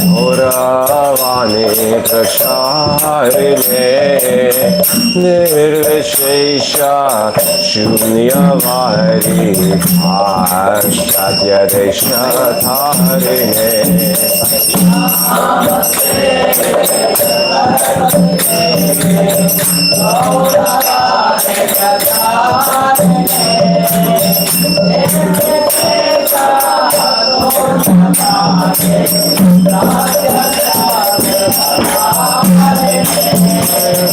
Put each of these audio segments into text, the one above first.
Gauravani Prasharine Nirvishesha Shunyavadi Ashtadya Deshatharine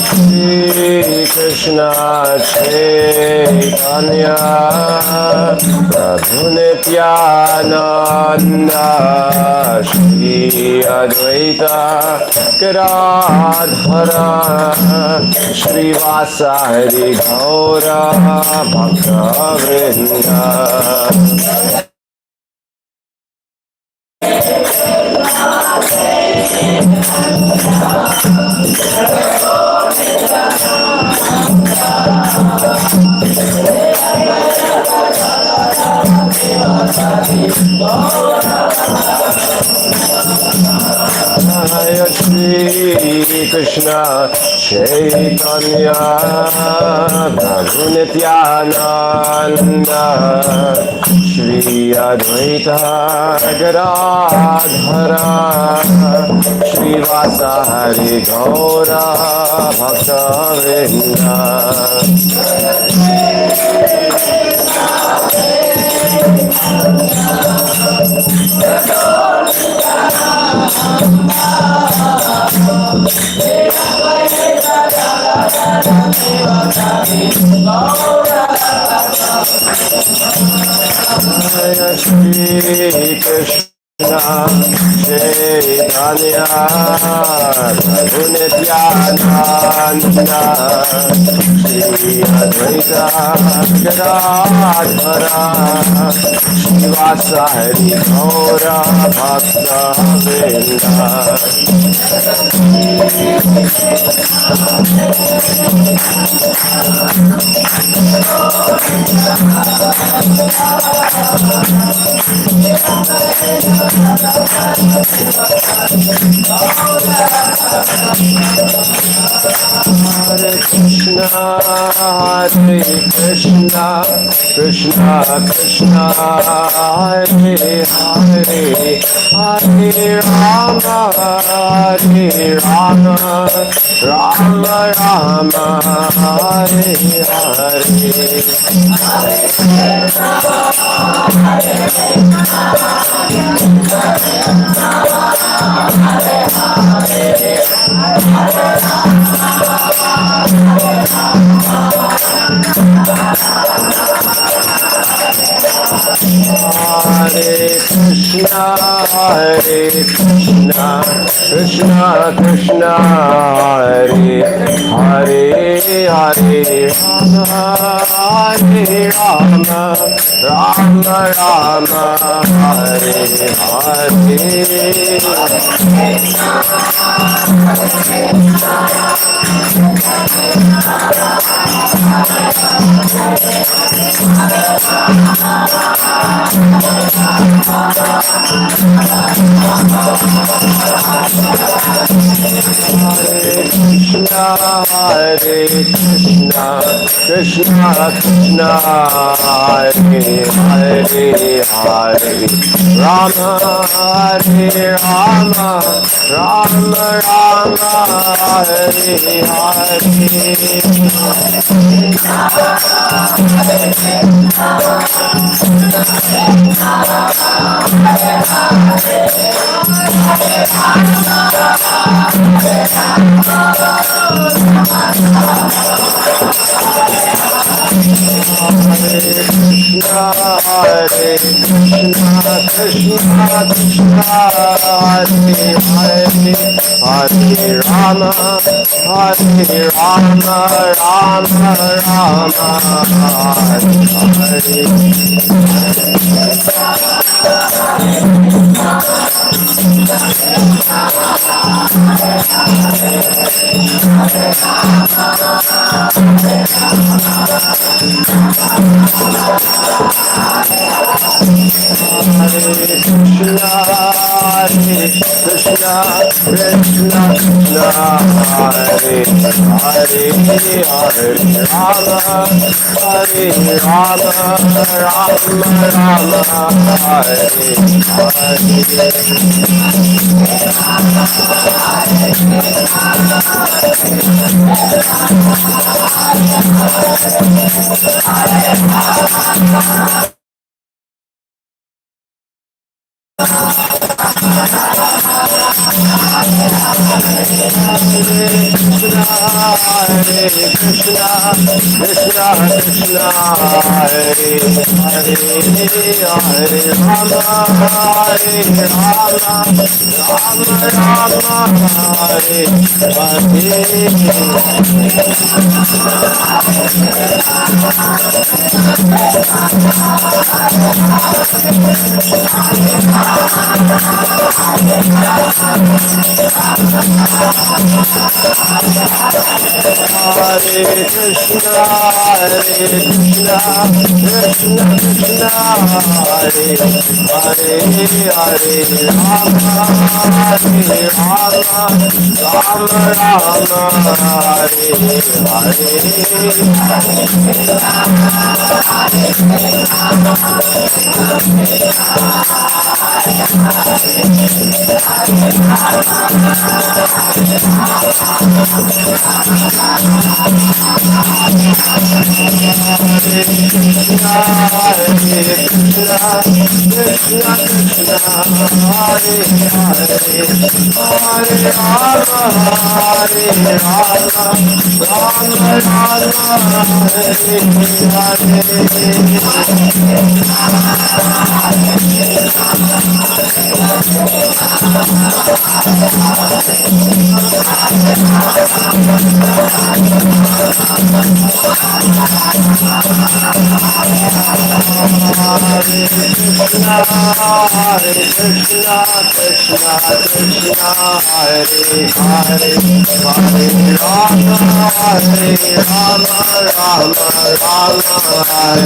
Shri Krishna Chaitanya Prabhu Nityananda Shri Advaita Gadadhara Shri Vasari Gaura Bhakta Vrinda Jaya Shri Krishna Chaitanya Prabhu Nityananda Shri Advaita Gadadhara Shri Vasari Gaura Bhakta Vrinda Jaya Shri Krishna Chaitanya Prabhu Nityananda Shri Advaita Gadadhara Shri Vasari Gaura Bhakta Vrinda Hare Krishna, Hare Krishna, Krishna Krishna, Hare Hare, Hare Rama, Hare Rama, Rama Rama, Hare Hare Krishna, Hare Krishna, Krishna Krishna, Hare Hare, Hare Rama, Hare Rama, Rama Rama, Hare Krishna, Hare Krishna, Krishna Krishna, Hare Hare, Hare Rama, Hare Rama, Rama Rama, Hare Krishna, Hare Krishna, Krishna Krishna, Hare Hare, Hare Rama, Hare Rama, Rama Rama, Hare Hare Krishna, Hare Krishna Krishna Krishna Hare Hare Hare Rama Hare Rama Rama Rama Hare Hare Krishna Krishna Krishna Hare Hare Hare Rama Hare Rama Rama Rama Hare Hare Krishna Krishna Krishna Hare Hare Hare Rama Hare Rama Rama Rama Hare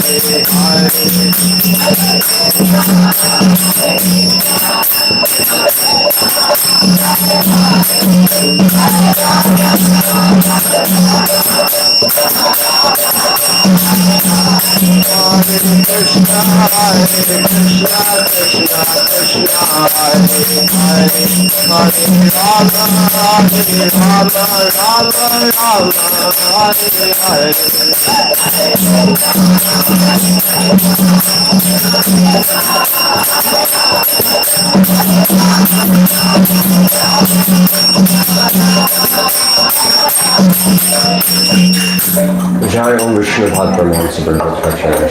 Jai Om Vishnu Padmahansa Bhagavad-Gita.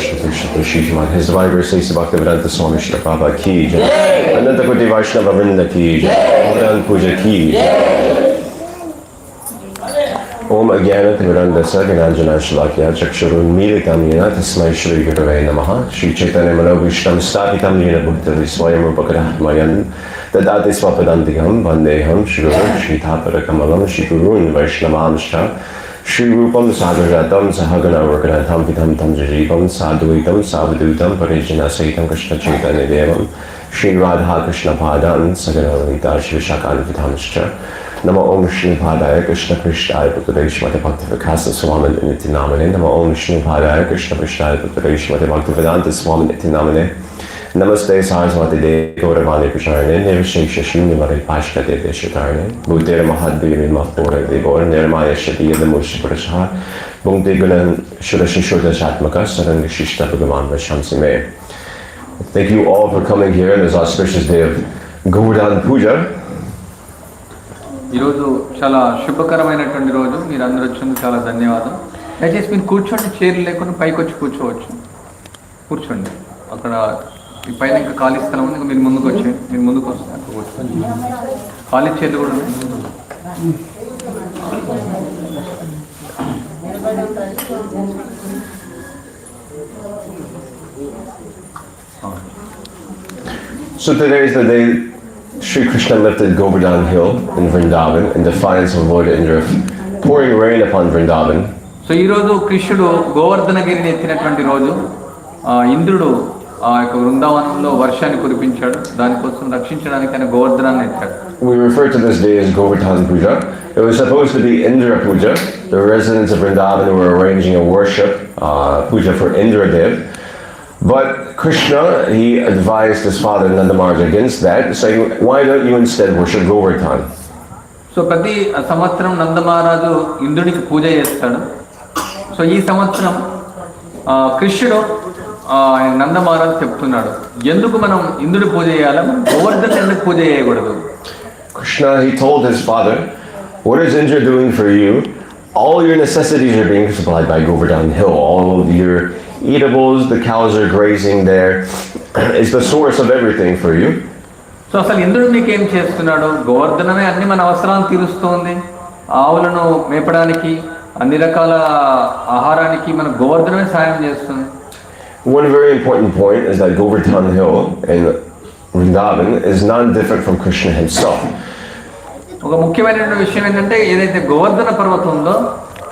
His Divine Grace Bhaktivedanta Swami Srila Prabhupada Ki Jai. Ananta Koti Vaishnava Vrinda Ki Jai. Pradhan Puja Ki Jai. Om Agyana Timirandasa Gananjana Shalakya Chakshurun Militam Yena Tasmai Shri Gurave Namaha Shri Chaitanya Manobhishtam Statitam Yena Bhuktari Swayam Upakarahatmayan Tadati Swapadantikam Vandeham Shri Guru Shri Thapara Kamalam Shri Gurun Vaishnavamsha Shri Rupam Sadhuratam Sahagana Varganatham Vitam Tam Jajipam Sadhuitam Savadutam Parijana Saitam Krishna Chaitanya Devam Shri Radha Krishna Padan Saganavita Shri Shakan Vitamscha Nama Om Shri Padaya Krishna Krishnaya Bhaktivinoda Shrimati Bhaktivedanta Swami Niti Namane Nama Om Shri Padaya Krishna Krishnaya Bhaktivinoda Shrimati Bhaktivedanta Swami Niti Namane Namaste Saraswati Devi Gauravani Krishnarne Nirvishesha Shunyamari Pashka Devi Shatarne Buddhira Mahadbhiri Mahpura Devor Nirmaya Shadiya Damushi Purashar Bhungti Gunan Shurashi Shurda Shatmaka Saranga Shishta Bhagavan Vashamsi Me. Thank you all for coming here on this auspicious day of Govardhan Puja. ఈరోజు చాలా శుభకరమైనటువంటి రోజు. మీరు అందరూ వచ్చినందుకు చాలా ధన్యవాదం. దయచేసి మీరు కూర్చోండి, చైర్లు లేకుండా పైకి వచ్చి కూర్చోవచ్చు. కూర్చోండి. అక్కడ ఈ పైన ఇంకా ఖాళీ స్థలం ఉంది, ఇంకా మీరు ముందుకు వచ్చి మీరు ముందుకు వస్తే అక్కడ కూర్చోండి. ఖాళీ చైర్లు కూడా ఉన్నాయి. So today is the day Sri Krishna lifted Govardhan Hill in Vrindavan in defiance of Lord Indra pouring rain upon Vrindavan. So ఈరోజు కృష్ణుడు గోవర్ధనగిరిని ఎత్తినటువంటి రోజు. ఇంద్రుడు ఆ యొక్క వృందావనంలో వర్షాన్ని కురిపించాడు. దానికోసం రక్షించడానికి ఆయన గోవర్ధనాన్ని ఎత్తాడు. We refer to this day as Govardhan Puja. It was supposed to be Indra Puja. The residents of Vrindavan were arranging a worship puja for Indra Dev. But Krishna, he advised his father Nanda Maharaj against that, saying, why don't you instead worship Govardhan? So ప్రతి సంవత్సరం నంద మహారాజు ఇంద్రుడికి పూజ చేస్తాడు. So ఈ సంవత్సరం కృష్ణుడు నంద మహారాజు చెప్తున్నాడు, ఎందుకు మనం ఇంద్రుడి పూజ చేయాలి, మనం గోవర్ధన్ ఎందుకు పూజ చేయకూడదు? Krishna, he told his father, what is Indra doing for you? All your necessities are being supplied by Govardhan Hill. All of your eatables, the cows are grazing there. It's the source of everything for you. So అసలు ఇంద్రుడు నీకేం చేస్తున్నాడు? గోవర్ధనమే అన్ని మన అవసరాలను తీరుస్తోంది. ఆవులను మేపడానికి, అన్ని రకాల ఆహారానికి మన గోవర్ధనమే సాయం చేస్తుంది. One very important point is that Govardhan Hill in Vrindavan is non-different from Krishna himself. ఒక ముఖ్యమైన విషయం ఏంటంటే ఏదైతే గోవర్ధన పర్వతం ఉందో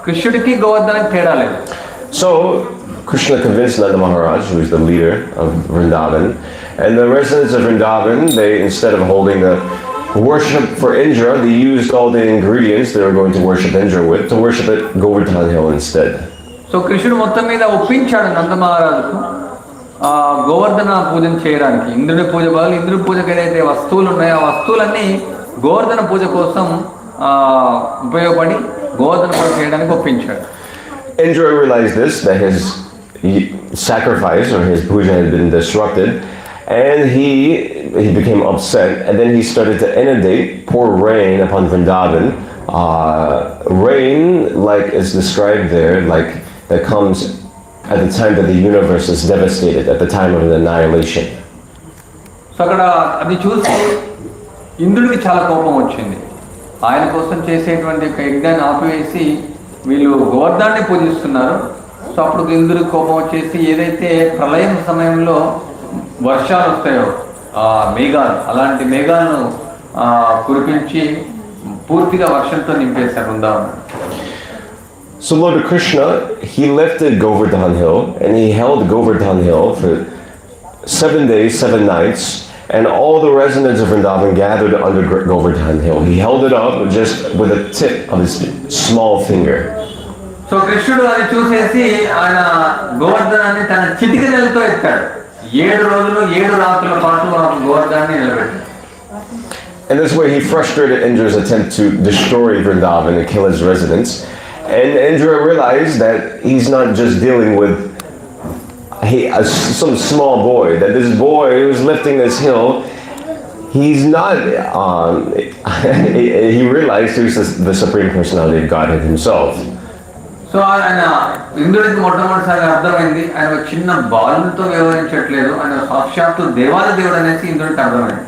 కృష్ణుడికి గోవర్ధనకి తేడా లేదు. So Krishna convinced Nanda Maharaj, who is the leader of Vrindavan, and the residents of Vrindavan, they, instead of holding the worship for Indra, they used all the ingredients they were going to worship Indra with to worship at Govardhan Hill instead. So కృష్ణుడు మొత్తం మీద ఒప్పించాడు నంద మహారాజుకు గోవర్ధన పూజను చేయడానికి. ఇంద్రుడి పూజ బదులు ఇంద్రుడి పూజకు ఏదైతే వస్తువులు ఉన్నాయో ఆ వస్తువులన్నీ గోవర్ధన పూజ కోసం ఉపయోగపడి గోవర్ధన పూజ చేయడానికి ఒప్పించాడు. Indra realized this, that his sacrifice or his puja had been disrupted, and he became upset, and then he started to inundate, pour rain upon Vrindavan. Rain, like is described there, like that comes at the time that the universe is devastated, at the time of the annihilation. So అక్కడ అది చూసి ఇంద్రుడికి చాలా కోపం వచ్చింది. ఆయన కోసం చేసేటువంటి యజ్ఞాన్ని ఆపివేసి వీళ్ళు గోవర్ధనాన్ని పూజిస్తున్నారు. సో అప్పుడు ఇంద్రుడికి కోపం వచ్చేసి ఏదైతే ప్రళయం సమయంలో వర్షాలు వస్తాయో మేఘాలు, అలాంటి మేఘాలను కురిపించి పూర్తిగా వర్షంతో నింపేశారు Brindavanam. So Lord Krishna, he lifted Govardhan Hill and he held Govardhan Hill for 7 days, 7 nights, and all the residents of Vrindavan gathered under Govardhan Hill. He held it up just with the tip of his small finger. So కృష్ణుడు అది చూసేసి ఆయన గోవర్ధనాన్ని తన చిటికెనెలతో ఎత్తాడు. 7 రోజులు 7 రాత్రుల పాటు గోవర్ధనాన్ని నిలబెట్టాడు. And this way he frustrated Indra's attempt to destroy Vrindavan and kill his residents. And Indra realized that he's not just dealing with some small boy, that this boy who's lifting this hill, he's not, he realized who's the Supreme Personality of Godhead himself. So ఆయన ఇంద్రుడికి మొట్టమొదటిసారి అర్థమైంది, ఆయన ఒక చిన్న బాలుతో వ్యవహరించట్లేదు, ఆయన సాక్షాత్తు దేవాల దేవుడు అనేసి ఇంద్రుడికి అర్థమైంది.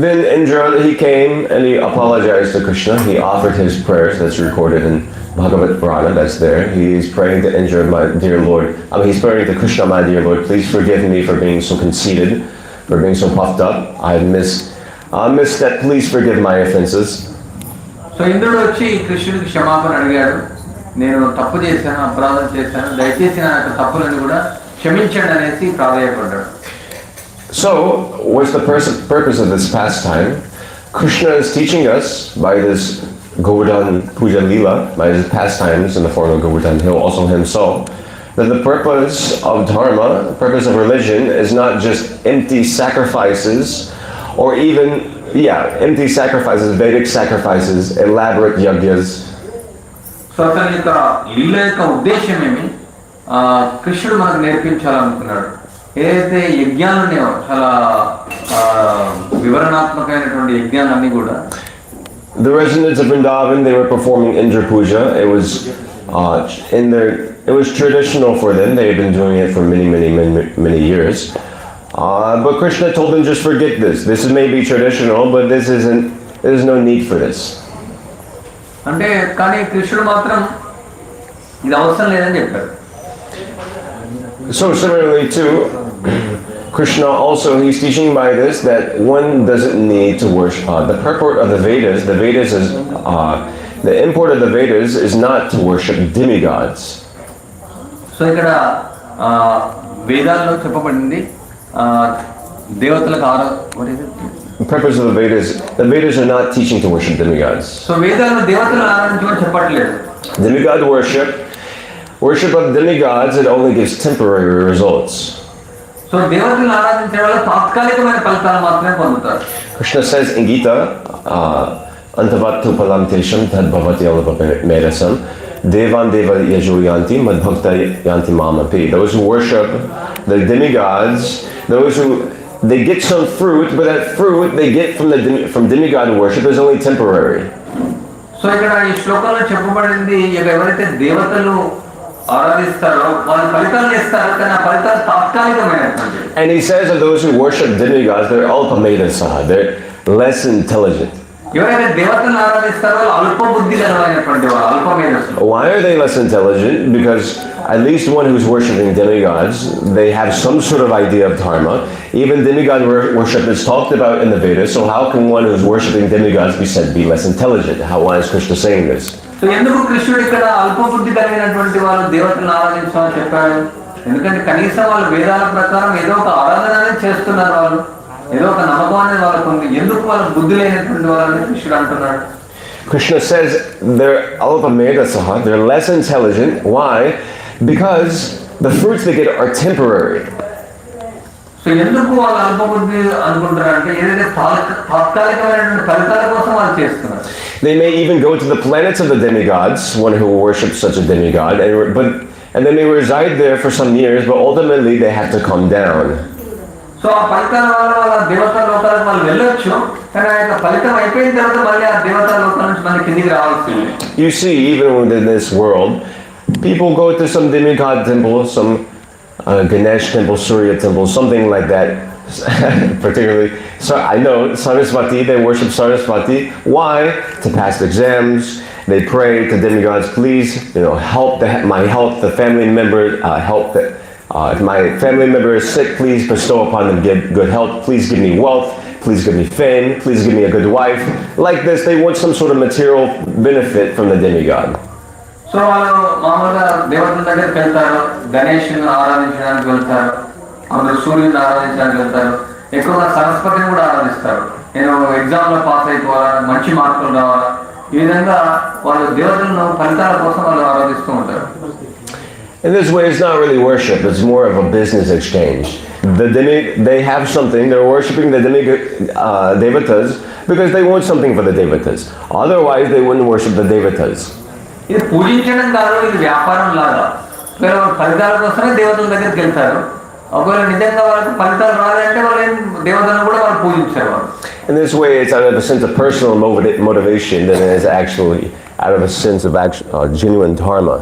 Then Indra, he came and he apologized to Krishna. He offered his prayers, that's recorded in Bhagavad-Gita, that's there. He's praying to Indra, my dear Lord. He's praying to Krishna, my dear Lord, please forgive me for being so conceited, for being so puffed up. I missed that, please forgive my offenses. So ఇంద్రుడు వచ్చి కృష్ణుడికి క్షమాపణ అడిగాడు, నేను తప్పు చేశాను, అపరాధం చేశాను, దయచేసి నా యొక్క తప్పులను కూడా క్షమించండి అనేసి ప్రాధేయపడ్డాడు. So, what's the purpose of this pastime? Krishna is teaching us by this Govardhan Puja Leela, by his pastimes in the form of Govardhan Hill, also himself, that the purpose of dharma, the purpose of religion, is not just empty sacrifices, or even, empty sacrifices, Vedic sacrifices, elaborate yajnas. So అతని యొక్క లీల యొక్క ఉద్దేశం ఏమి, కృష్ణుడు మనకు నేర్పించాలనుకున్నాడు. ఏదైతే యజ్ఞాలు ఉన్నాయో చాలా వివరణాత్మకమైనటువంటి యజ్ఞాలన్నీ కూడా The residents of Vrindavan, they were performing Indra Puja. It was traditional for them. They had been doing it for many years. But Krishna told them, just forget this. This may be traditional, but there's no need for this. అంటే కానీ కృష్ణుడు మాత్రం ఇది అవసరం లేదని చెప్పాడు. So similarly too, Krishna also, he's teaching by this that one doesn't need to worship. The purport of the Vedas is, the import of the Vedas is not to worship demigods. So ఇక్కడ వేదాల్లో చెప్పబడింది దేవతలకు The purpose of the Vedas are not teaching to worship demigods. So వేదాల్లో దేవతలను ఆరాధించమని చెప్పట్లేదు. Demigod worship of demigods, it only gives temporary results. So దేవతలను ఆరాధించే వాళ్ళు తాత్కాలికమైన ఫలితాలు మాత్రమే పొందుతారు. Krishna says in Gita, Antavattu palam tesham tad bhavati alapamedasam devan deva yajo yanti madbhakta yanti mamapi. Those who worship the demigods, those who they get some fruit, but that fruit they get from demigod worship is only temporary. So ఇక్కడ ఈ శ్లోకంలో చెప్పబడింది ఎవరైతే దేవతలు ఆరాధిస్తారో వాళ్ళు ఫలితాలు చేస్తారు, కానీ ఆ ఫలితాలు తాత్కాలికమైనటువంటి. And he says of those who worship demigods, they're alpamedasa, they're less intelligent. ఎవరైతే దేవతలను ఆరాధిస్తారో వాళ్ళు అల్ప బుద్ధి గలమైనటువంటి వాళ్ళు, అల్పమేధస్సులు. Why are they less intelligent? Because at least one who's worshiping demigods, they have some sort of idea of dharma. Even demigod worship is talked about in the Vedas, so how can one who's worshiping demigods be said to be less intelligent? Why is Krishna saying this? So ఎందుకు కృష్ణుడు ఇక్కడ అల్ప బుద్ధి కలిగినటువంటి వాళ్ళు దేవతలను ఆరాధించమని చెప్పాడు? ఎందుకంటే కనీసం వాళ్ళు వేదాల ప్రకారం ఏదో ఒక ఆరాధన అనేది చేస్తున్నారు, వాళ్ళు ఏదో ఒక నమ్మకం అనేది వాళ్ళకు ఉంది. ఎందుకు వాళ్ళ బుద్ధి లేనటువంటి వాళ్ళని కృష్ణుడు అంటున్నాడు? Krishna says they're alpamedasaha, they're less intelligent. Why? Because the fruits they get are temporary. So ఎందుకు వాళ్ళు అల్ప బుద్ధి అనుకుంటారు అంటే ఏదైతే తాత్కాలికమైనటువంటి ఫలితాల కోసం వాళ్ళు చేస్తున్నారు. They may even go to the planets of the demigods, one who worships such a demigod, and they may reside there for some years, but ultimately they have to come down. So ఆ ఫలితాల వల్ల వాళ్ళ దేవతా లోకాలకు వాళ్ళు వెళ్ళొచ్చు, కానీ ఆ యొక్క ఫలితం అయిపోయిన తర్వాత మళ్ళీ ఆ దేవతా లోకాల నుంచి మళ్ళీ కిందికి రావాల్సింది. You see, even within this world, people go to some demigod temple, some Ganesh temple, Surya temple, something like that. Particularly, so I know Saraswati, they worship Saraswati. Why? To pass exams. They pray to demigods, please, help my health, the family member, help that. If my family member is sick, please bestow upon them good health. Please give me wealth. Please give me fame. Please give me a good wife. Like this, they want some sort of material benefit from the demigod. So వాళ్ళు మామూలుగా దేవతల దగ్గరికి వెళ్తారు, గణేష్ని ఆరాధించడానికి వెళ్తారు, అందరూ సూర్యుని ఆరాధించడానికి వెళ్తారు, ఎక్కువగా సరస్వతిని కూడా ఆరాధిస్తారు. నేను ఎగ్జామ్లో పాస్ అయిపోవాలా, మంచి మార్కులు రావాలా, ఈ విధంగా వాళ్ళు దేవతలను ఫలితాల కోసం వాళ్ళు ఆరాధిస్తూ ఉంటారు. In this way, it's not really worship, it's more of a business exchange. They have something, they're worshiping the devatas because they want something for the devatas. Otherwise, they wouldn't worship the devatas. ఇది పూజించడం కాదు, ఇది వ్యాపారం లాగా. ఫలితాల కోసమే దేవతల దగ్గరికి వెళ్తారు. ఒకవేళ నిజంగా వాళ్ళకి ఫలితాలు రాదంటే వాళ్ళు దేవతలను కూడా వాళ్ళు పూజించారు. In this way, it's out of a sense of personal motivation than it is actually out of a sense of genuine dharma.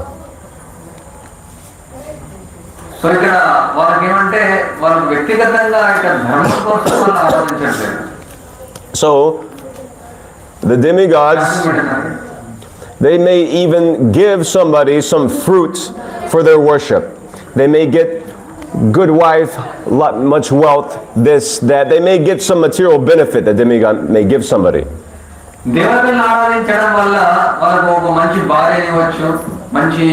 So ఇక్కడ వాళ్ళకి ఏమంటే వాళ్ళు వ్యక్తిగతంగా ఇక్కడ ధర్మం కోసం వాళ్ళు ఆరాధించట్లేదు. So the demigods, they may even give somebody some fruit for their worship. They may get good wife, much wealth, this, that. They may get some material benefit that demigod may give somebody. దేవతలను ఆరాధించడం వల్ల వాళ్ళకు ఒక మంచి భార్య ఇవ్వచ్చు, మంచి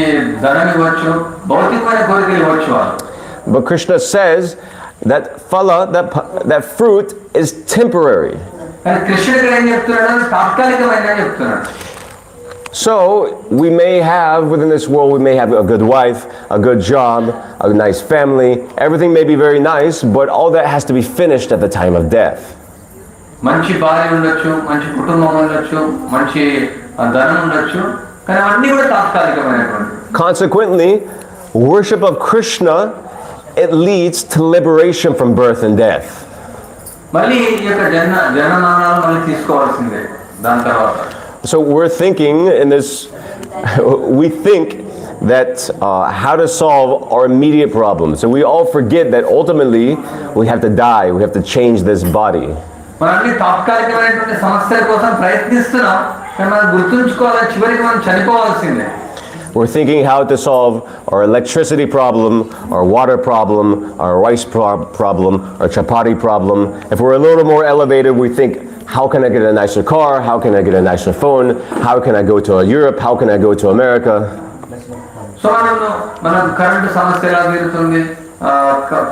ధనం ఇవ్వచ్చు, భౌతికమైన కోరికలు ఇవ్వచ్చు వాళ్ళు. But Krishna says that phala, that fruit is temporary. కానీ కృష్ణుడు ఇక్కడ ఏం చెప్తున్నాడు? తాత్కాలికమైన చెప్తున్నాడు. So we may have, within this world, we may have a good wife, a good job, a nice family. Everything may be very nice, but all that has to be finished at the time of death. మంచి భార్య ఉండొచ్చు, మంచి కుటుంబం ఉండొచ్చు, మంచి ధనం ఉండొచ్చు, కానీ అన్నీ కూడా తాత్కాలికమైనటువంటి. Consequently, worship of Krishna, it leads to liberation from birth and death. మళ్ళీ ఈ యొక్క జననాలు మళ్ళీ తీసుకోవాల్సిందే దాని తర్వాత. So we're thinking in this, we think that how to solve our immediate problems. So we all forget that ultimately we have to die, we have to change this body. మనల్ని తాత్కాలికమైనటువంటి సమస్యల కోసం ప్రయత్నిస్తున్నాం, కానీ మనం గుర్తుంచుకోవాలి చివరికి మనం చనిపోవాల్సిందే. We're thinking how to solve our electricity problem, our water problem, our rice problem, our chapati problem. If we're a little more elevated, we think, how can I get a nicer car? How can I get a nicer phone? How can I go to Europe? How can I go to America? So మనకు current సమస్య ఎలా తీరుతుంది,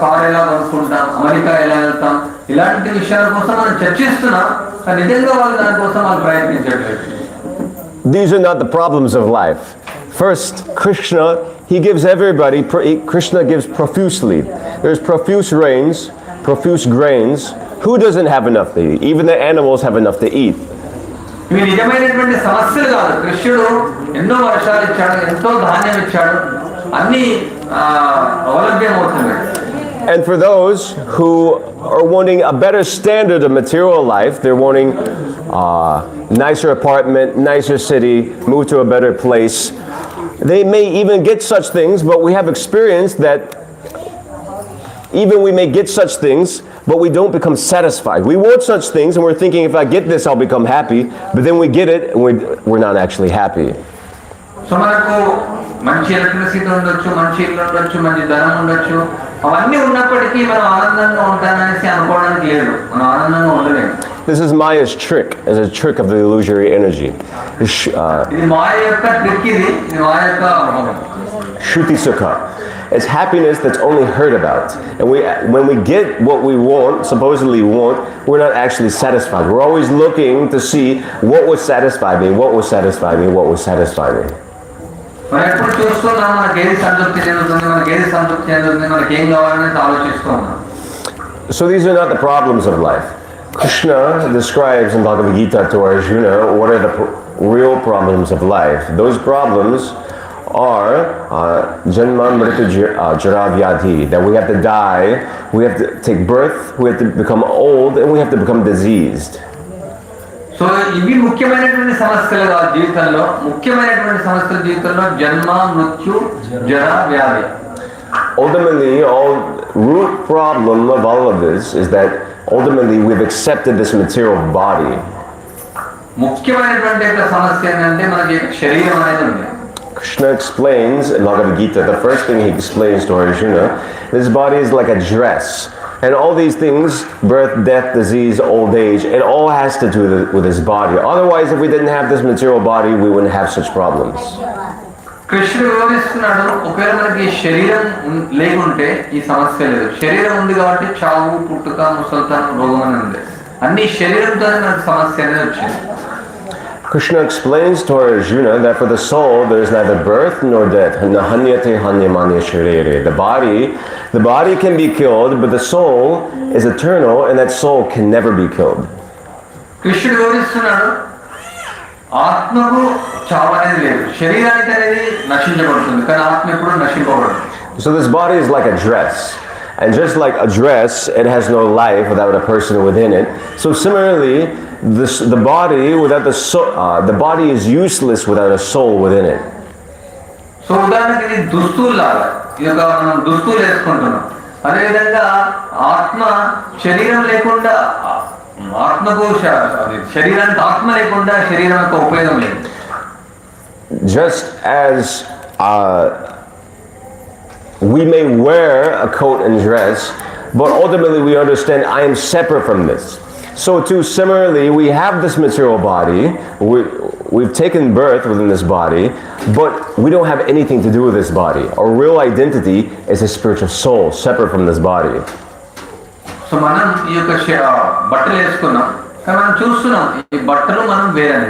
car ఎలా కొనుక్కుంటాం, America ఎలా వెళ్తాం, ఇలాంటి విషయాల కోసం మనం చర్చిస్తున్నాం, కానీ నిజంగా వాళ్ళు దానికోసం వాళ్ళు ప్రయత్నించట్లేదు. These are not the problems of life. First, Krishna, he gives everybody, Krishna gives profusely. There's profuse rains, profuse grains. Who doesn't have enough to eat? Even the animals have enough to eat. ఇవి నిజమైనటువంటి సమస్యలు కాదు. కృష్ణుడు ఎన్నో వర్షాలు ఇచ్చాడు, ఎంతో ధాన్యం ఇచ్చాడు, అన్ని అవలభ్యం అవుతున్నాయి. And for those who are wanting a better standard of material life, they're wanting nicer apartment, nicer city, move to a better place. They may even get such things, but we have experienced that even we may get such things, but we don't become satisfied. We want such things and we're thinking, if I get this, I'll become happy. But then we get it and we're not actually happy. So మనకు మంచి electricity ఉండొచ్చు, మంచి ఇల్లు ఉండొచ్చు, మంచి ధనం ఉండొచ్చు, అవన్నీ ఉన్నప్పటికీ మనం ఆనందంగా ఉంటామనేసి అనుకోవడానికి లేదు. మనం ఆనందంగా ఉండలేము. This is Maya's trick, as a trick of the illusory energy. ఇది మాయ యొక్క ట్రిక్, ఇది మాయ యొక్క Shruti Sukha. It's happiness that's only heard about. And when we get what we want, supposedly want, we're not actually satisfied. We're always looking to see what would satisfy me, what would satisfy me, what would satisfy me. మనం ఎప్పుడు చూస్తున్నాం, మనకి ఏది సంతృప్తి చెందుతుంది, మనకి ఏది సంతృప్తి చెందుతుంది, మనకి ఏం కావాలనేది ఆలోచిస్తూ ఉన్నాం. So these are not the problems of life. Krishna describes in Bhagavad-Gita to Arjuna what are the real problems of life. Those problems are janma mritu jara vyadhi, that we have to die, we have to take birth, we have to become old, and we have to become diseased. So ఇవి ముఖ్యమైనటువంటి సమస్యలు కాదు జీవితంలో. ముఖ్యమైనటువంటి సమస్యలు జీవితంలో జన్మ, మృత్యు, జర, వ్యాధి. Ultimately, all root problem of all of this is that ultimately we've accepted this material body. ముఖ్యమైనటువంటి సమస్య ఏంటంటే మనకి శరీరం అనేది ఉంది. Krishna explains in Bhagavad-Gita, the first thing he explains to Arjuna, this body is like a dress. And all these things, birth, death, disease, old age, it all has to do with this body. Otherwise, if we didn't have this material body, we wouldn't have such problems. కృష్ణుడు వివరిస్తున్నాడు, ఒకవేళ మనకి శరీరం లేకుంటే ఈ సమస్య లేదు. శరీరం ఉంది కాబట్టి చావు, పుట్టుక, ముసల్తనం, రోగం అని ఉంది. అన్ని శరీరంతోనే మనకు సమస్య అనేది వచ్చింది. Krishna explains to Arjuna that for the soul there is neither birth nor death. The body can be killed, but the soul is eternal, and that soul can never be killed. కృష్ణుడు వివరిస్తున్నాడు, ఆత్మకు చావు అనేది లేదు, శరీరానికి అనేది నశించబడుతుంది, కానీ ఆత్మ ఎప్పుడు నశింపబడదు. So this body is like a dress. And just like a dress, it has no life without a person within it. So similarly, the body without the body is useless without a soul within it. So ఉదాహరణకి దుస్తుల్లాగా, ఇక మనం దుస్తులు వేసుకుంటున్నాం. అదేవిధంగా ఆత్మ శరీరం లేకుండా, ఆత్మకు శరీరానికి ఆత్మ లేకుండా శరీరం యొక్క ఉపయోగం లేదు. Just as we may wear a coat and dress, but ultimately we understand I am separate from this. So too, similarly, we have this material body, we've taken birth within this body, but we don't have anything to do with this body. Our real identity is a spiritual soul, separate from this body. So మనం ఈ యొక్క బట్టలు వేసుకున్నాం, కానీ మనం చూస్తున్నాం ఈ బట్టలు మనం వేరే.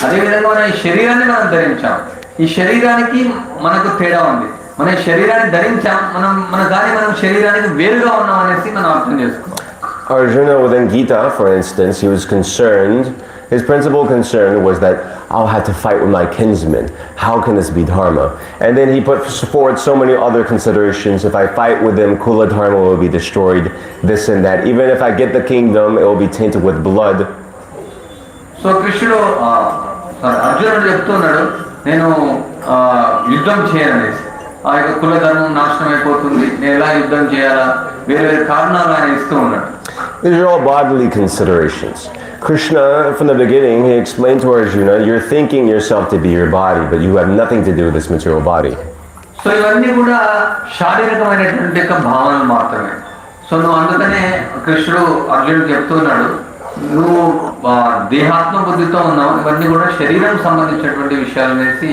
అదేవిధంగా మనం ఈ శరీరాన్ని మనం ధరించాం. ఈ శరీరానికి మనకు తేడా ఉంది. మన శరీరాన్ని ధరించాం, మనం శరీరానికి వేరుగా ఉన్నాం అనేసి మనం అర్థం చేసుకోవాలి. Arjuna within Gita, for instance, he was concerned, his principal concern was that I'll have to fight with my kinsmen. How can this be dharma? And then he put forward so many other considerations. If I fight with them, Kula dharma will be destroyed, this and that. Even if I get the kingdom, it will be tainted with blood. So కృష్ణుడు అర్జునుడు చెప్తున్నాడు, నేను యుద్ధం చేయననేసి, ఆ యొక్క కుల ధర్మం నాశనం అయిపోతుంది, నేను ఎలా యుద్ధం చేయాలా, వేరే వేరే కారణాలు ఆయన ఇస్తూ ఉన్నాడు. These are all bodily considerations. Krishna, from the beginning, he explained to Arjuna, you're thinking yourself to be your body, but you have nothing to do with this material body. So ఇవన్నీ కూడా శారీరకమైనటువంటి యొక్క భావనలు మాత్రమే. So నువ్వు అందుకనే కృష్ణుడు అర్జునుడు చెప్తున్నాడు, నువ్వు దేహాత్మ బుద్ధితో ఉన్నావు, ఇవన్నీ కూడా శరీరం సంబంధించినటువంటి విషయాలు అనేసి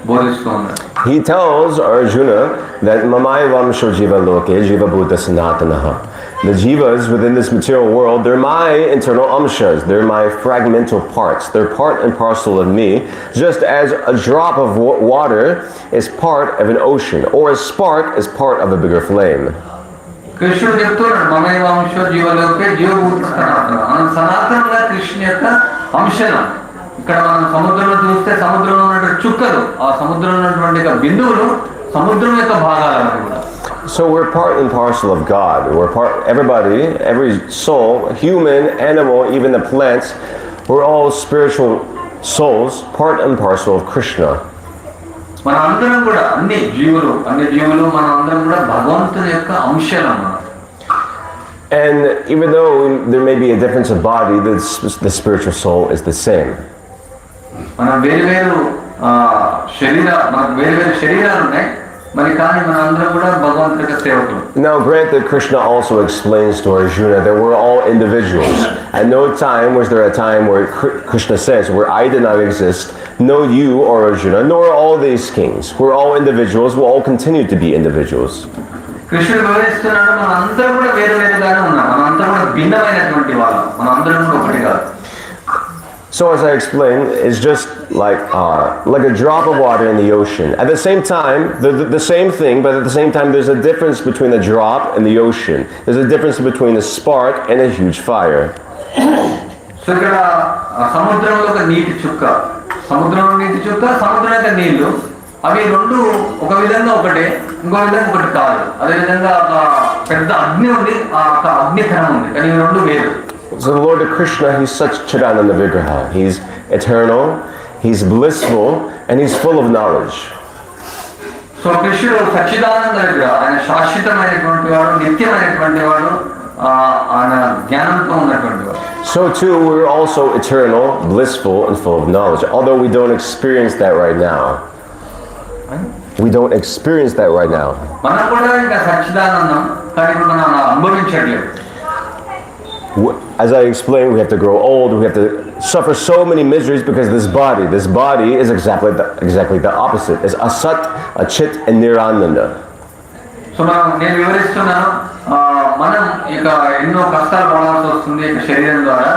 బోధిస్తూ ఉన్నాడు. He tells Arjuna that Mamai Vamsho Jiva Loke Jiva Bhuta Sanatanaha. The jivas within this material world, they're my internal amshas, they're my fragmental parts, they're part and parcel of me, just as a drop of water is part of an ocean, or a spark is part of a bigger flame. కృష్ణుడు చెప్తున్నాడు మమై వంశో జీవలోకే జీవభూత సనాతన. మనం సనాతనంగా కృష్ణ యొక్క అంశనం. ఇక్కడ మనం సముద్రంలో చూస్తే సముద్రంలో ఉన్నటువంటి చుక్కలు, ఆ సముద్రంలో ఉన్నటువంటి బిందువులు సముద్రం యొక్క భాగాలు కూడా. So we're part and parcel of God. We're part, everybody, every soul, human, animal, even the plants, we're all spiritual souls, part and parcel of Krishna. మన అందరం కూడా అన్ని జీవులు మన అందరం కూడా భగవంతుని యొక్క అంశాలు. And even though there may be a difference of body, the spiritual soul is the same. మన వేరు మనకు వేరు శరీరాలు ఉన్నాయి, మరి కానీ మన అందరం కూడా భగవంతుని యొక్క సేవకులు. Now granted, Krishna also explains to Arjuna that we're all individuals. At no time was there a time where Krishna says, where I did not exist, no you or Arjuna, nor all these kings. We're all individuals, we'll all continue to be individuals. కృష్ణుడు వివరిస్తున్నాడు, మన అందరం కూడా వేరుగానే ఉన్నాం, మన అందరం కూడా భిన్నమైనటువంటి వాళ్ళం, మన అందరం కూడా ఒకటి కాదు. So as I explained, it's just like a drop of water in the ocean. At the same time, the same thing, but at the same time, there's a difference between the drop and the ocean. There's a difference between a spark and a huge fire. So ఇక్కడ సముద్రంలో ఒక నీటి చుక్క, సముద్రం యొక్క నీళ్లు, అవి రెండు ఒక విధంగా ఒకటే, ఇంకో విధంగా ఒకటి కాదు. అదే విధంగా ఒక పెద్ద అగ్ని ఉంది, ఆ అగ్నికణం ఉంది, కానీ ఇవి రెండు వేరు. So the Lord Krishna, he's such Chidananda Vigraha. He's eternal, he's blissful, and he's full of knowledge. So కృష్ణుడు సచ్చిదానంద విగ్రహ, ఆయన శాశ్వతమైనటువంటి వాడు, నిత్యమైనటువంటి వాడు, ఆయన జ్ఞానంతో ఉన్నటువంటి వాడు. So too, we're also eternal, blissful, and full of knowledge. Although we don't experience that right now. We don't experience that right now. మనం కూడా ఇంకా సచ్చిదానందం, కానీ మనం అనుభవించట్లేదు. As I explained, we have to grow old, we have to suffer so many miseries because this body is exactly the opposite. It's asat, achit, and nirananda. So నేను వివరిస్తున్నాను, మనం ఇక ఎన్నో కష్టాలు పడాల్సి వస్తుంది ఇక శరీరం ద్వారా.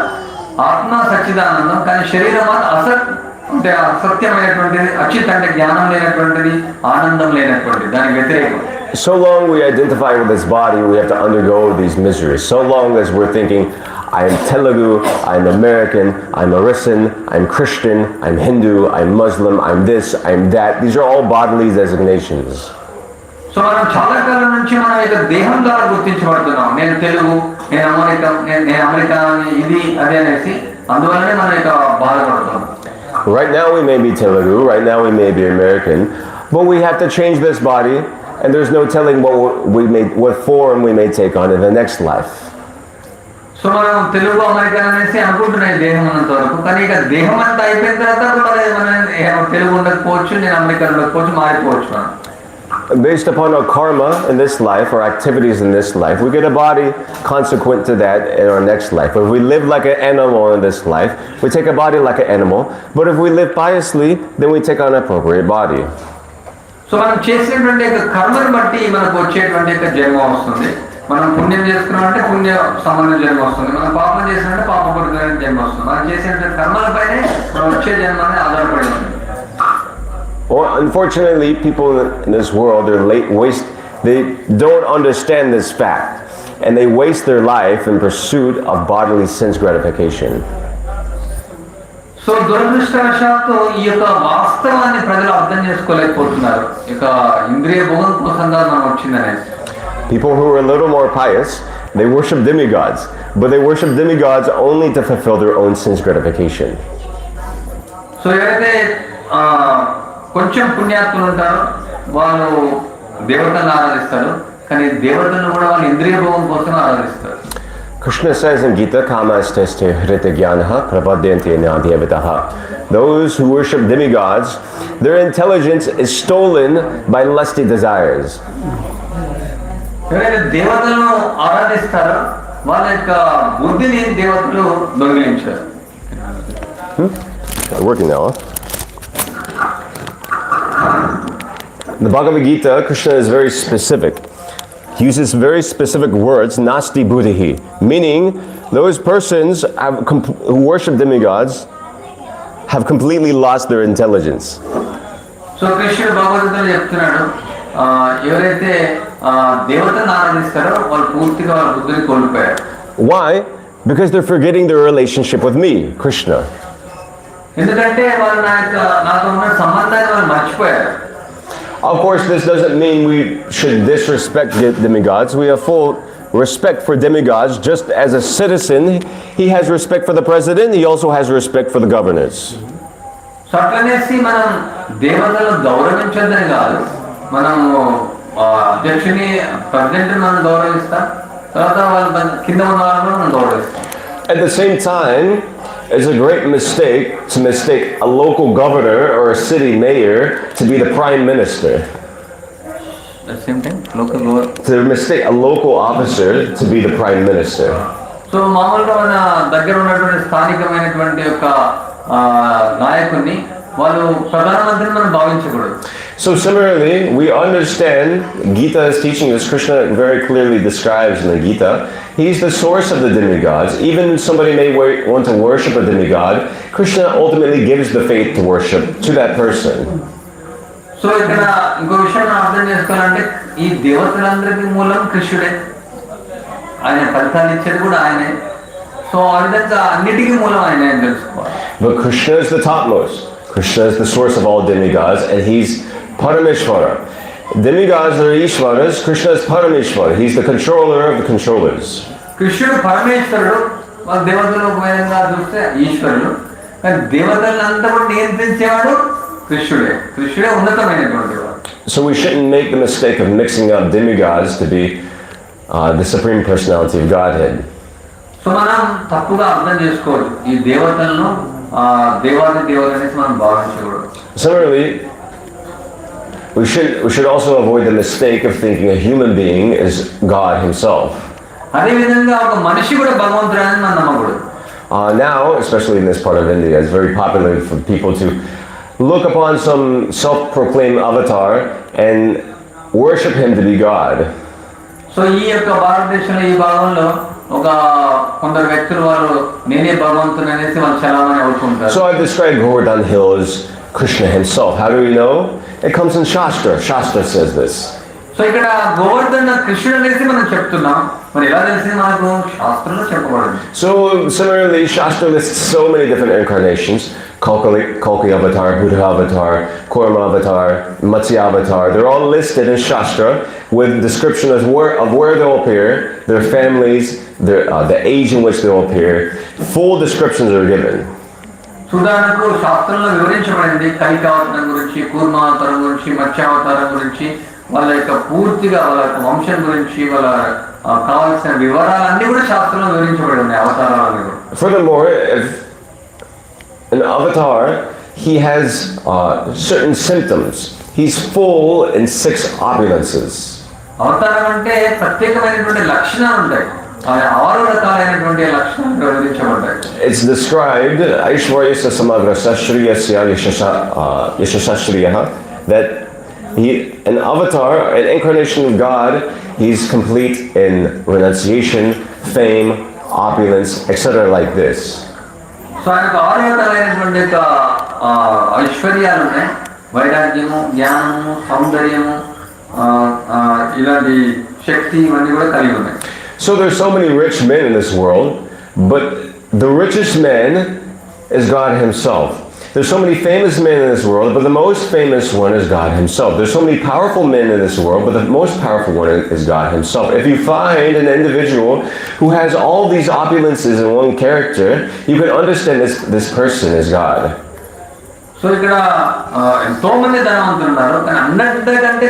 ఆత్మ సచ్చిదానందం, కానీ శరీరం అసత్ అంటే అసత్యమైనటువంటిది, అచిత్ అంటే జ్ఞానం లేనటువంటిది, ఆనందం లేనటువంటిది, దానికి వ్యతిరేకం. So long we identify with this body, we have to undergo these miseries. So long as we're thinking, I'm Telugu, I'm American, I'm Arisan, I'm Christian, I'm Hindu, I'm Muslim, I'm this, I'm that. These are all bodily designations. So మనం చాలా కాలం నుంచి మనం ఇక దేహం ద్వారా గుర్తించబడుతున్నాం. నేను తెలుగు, నేను America, ఇది అదే అనేసి, అందువల్లనే మనం ఇక బాధపడుతున్నాం. Right now we may be Telugu, right now we may be American, but we have to change this body, and there's no telling what form we may take on in the next life. So మనం Telugu America అనేసి అనుకుంటున్నాయి దేహం ఉన్నంత వరకు, కానీ ఇక దేహం అంతా అయిపోయిన తర్వాత మనం తెలుగు ఉండకపోవచ్చు, నేను అమెరికా ఉండకపోవచ్చు, మారిపోవచ్చు. మనం based upon our karma in this life, our activities in this life, we get a body consequent to that in our next life. If we live like an animal in this life, we take a body like an animal. But if we live piously, then we take on an appropriate body. So మనం చేసినటువంటి కర్మను బట్టి మనకు వచ్చేటువంటి జన్మ వస్తుంది. మనం పుణ్యం చేసుకున్నామంటే పుణ్య సంబంధ జన్మ వస్తుంది, మనం పాపం చేసినట్టే పాపపూరిత జన్మ వస్తుంది. మనం చేసినటువంటి కర్మలపైనే మనం వచ్చే జన్మని ఆధారపడి ఉంటుంది. Well, unfortunately, people in this world, they don't understand this fact, and they waste their life in pursuit of bodily sense gratification. So దురదృష్టవశాత్తు ఈ యొక్క వాస్తవాన్ని ప్రజలు అర్థం చేసుకోలేకపోతున్నారు. ఇక ఇంద్రియ భోగం కోసంగా మనం వచ్చిందనేసి. People who are a little more pious, they worship demigods, but they worship demigods only to fulfill their own sense gratification. So ఎవరైతే కొంచెం పుణ్యాత్ములు ఉంటారో వాళ్ళు దేవతలను ఆరాధిస్తారు, కానీ దేవతలను కూడా వాళ్ళు ఇంద్రియ భోగం కోసం ఆరాధిస్తారు. Krishna says in Gita, Kamasteste hrita jnanaha prapadyante nādhyavitaha. Those who worship demigods, their intelligence is stolen by lusty desires. ఎవరైతే దేవతలను ఆరాధిస్తారో వాళ్ళ యొక్క బుద్ధిని దేవతలు దొంగిలించారు. Working now, huh? In the Bhagavad-Gita, Krishna is very specific. He uses very specific words, nasti buddhihi, meaning those persons who worship demigods have completely lost their intelligence. So కృష్ణుడు భగవద్గీతలో చెప్తున్నాడు ఎవరైతే దేవతను ఆరాధిస్తారో వాళ్ళు పూర్తిగా వాళ్ళ బుద్ధిని కోల్పోయారు. Why? Because they're forgetting their relationship with me, Krishna. ఎందుకంటే వాళ్ళు నాతో ఉన్న సంబంధాన్ని వాళ్ళు మర్చిపోయారు. Of course, this doesn't mean we should disrespect demigods. We have full respect for demigods. Just as a citizen, he has respect for the president. He also has respect for the governors. So అట్లనేసి మనం దేవతలను గౌరవించొద్దని కాదు, మనము అధ్యక్షుని president మనం గౌరవిస్తాం, తర్వాత వాళ్ళ కింద ఉన్న వాళ్ళని మనం గౌరవిస్తాం. At the same time, it's a great mistake to mistake a local governor or a city mayor to be the prime minister. At the same time, to mistake a local officer to be the prime minister. So మామూలుగా మన దగ్గర ఉన్నటువంటి స్థానికమైనటువంటి యొక్క నాయకుడిని వాళ్ళు ప్రధానమంత్రిని మనం భావించకూడదు. So similarly, we understand Gita is teaching us. Krishna very clearly describes in the Gita, he's the source of the demigods. Even somebody may want to worship a demigod, Krishna ultimately gives the faith to worship to that person. So ఇక్కడ ఇంకో విషయం అర్థం చేసుకోవాలంటే ఈ దేవతలందరికీ మూలం కృష్ణుడే, ఆయన ఫలితాలు ఇచ్చేది కూడా ఆయనే. సో ఆ విధంగా అన్నిటికీ మూలం ఆయనే అని తెలుసుకోవాలి. But Krishna is the topmost. Krishna is the source of all demigods, and he's Parameshvara. Demigods are Ishvaras, Krishna is Parameshvara. He's the controller of the controllers. కృష్ణుడు పరమేశ్వరుడు, వాళ్ళ దేవతలు ఒక విధంగా చూస్తే ఈశ్వరుడు, కానీ దేవతలంతా కూడా నియంత్రించేవాడు కృష్ణుడే ఉన్నతమైనటువంటి వాడు. So we shouldn't make the mistake of mixing up demigods to be the supreme personality of Godhead. So మనం తప్పుగా అర్థం చేసుకోవచ్చు ఈ దేవతలను దేవాది దేవుడు అనేసి మనం భావించకూడదు. Similarly, we should also avoid the mistake of thinking a human being is God himself. అదే విధంగా ఒక మనిషి కూడా భగవంతుడు అని మనం నమ్మకూడదు. Now, especially in this part of India, it's very popular for people to look upon some self-proclaimed avatar and worship him to be God. So ఈ యొక్క భారతదేశంలో ఈ భాగంలో ఒక కొందరు వ్యక్తులు వాళ్ళు నేనే భగవంతుని అనేసి వాళ్ళు చలామణి అవుతుంటారు. So I've described Govardhan Hill as Krishna himself. How do we know? It comes in Shastra. Shastra says this. So ఇక్కడ గోవర్ధన కృష్ణుడు అనేసి మనం చెప్తున్నాం, మరి ఎలా తెలిసింది మనకు? శాస్త్రంలో చెప్పబడింది. So similarly, Shastra lists so many different incarnations. Kalki avatar, Buddha avatar, Kurma avatar, Matsya avatar. They're all listed in Shastra with description of where they'll appear, their families, the age in which they'll appear. Full descriptions are given. ఉదాహరణకు శాస్త్రంలో వివరించబడింది కైక అవతారం గురించి, కూర్మ అవతారం గురించి, మత్స్య అవతారం గురించి, వాళ్ళ యొక్క పూర్తిగా వాళ్ళ యొక్క వంశం గురించి, వాళ్ళ కావాల్సిన వివరాలన్నీ కూడా శాస్త్రంలో వివరించబడి ఉన్నాయి అవతారాలన్నీ కూడా. Furthermore, if an avatar, he has certain symptoms. He's full in 6 opulences. అవతారం అంటే ప్రత్యేకమైనటువంటి లక్షణాలు ఉంటాయి, 6 రకాలైనటువంటి లక్షణాలు వివరించబడ్డాయి. It's described Aishwaryasya samagrasya shriyasya yashasashriyah, that an avatar, an incarnation of God, he's complete in renunciation, fame, opulence, etc. like this. So ఆయనకు 6 రకాలైనటువంటి ఐశ్వర్యాలు ఉన్నాయి, వైరాగ్యము, జ్ఞానము, సౌందర్యము, ఇలాంటి శక్తి ఇవన్నీ కూడా కలిగి ఉన్నాయి. So there's so many rich men in this world, but the richest man is God himself. There's so many famous men in this world, but the most famous one is God himself. There's so many powerful men in this world, but the most powerful one is God himself. If you find an individual who has all these opulences in one character, you can understand this person is God. So ఇక్కడ ఎంతో మంది ధనవంతులు ఉన్నారు, కానీ అందరికంటే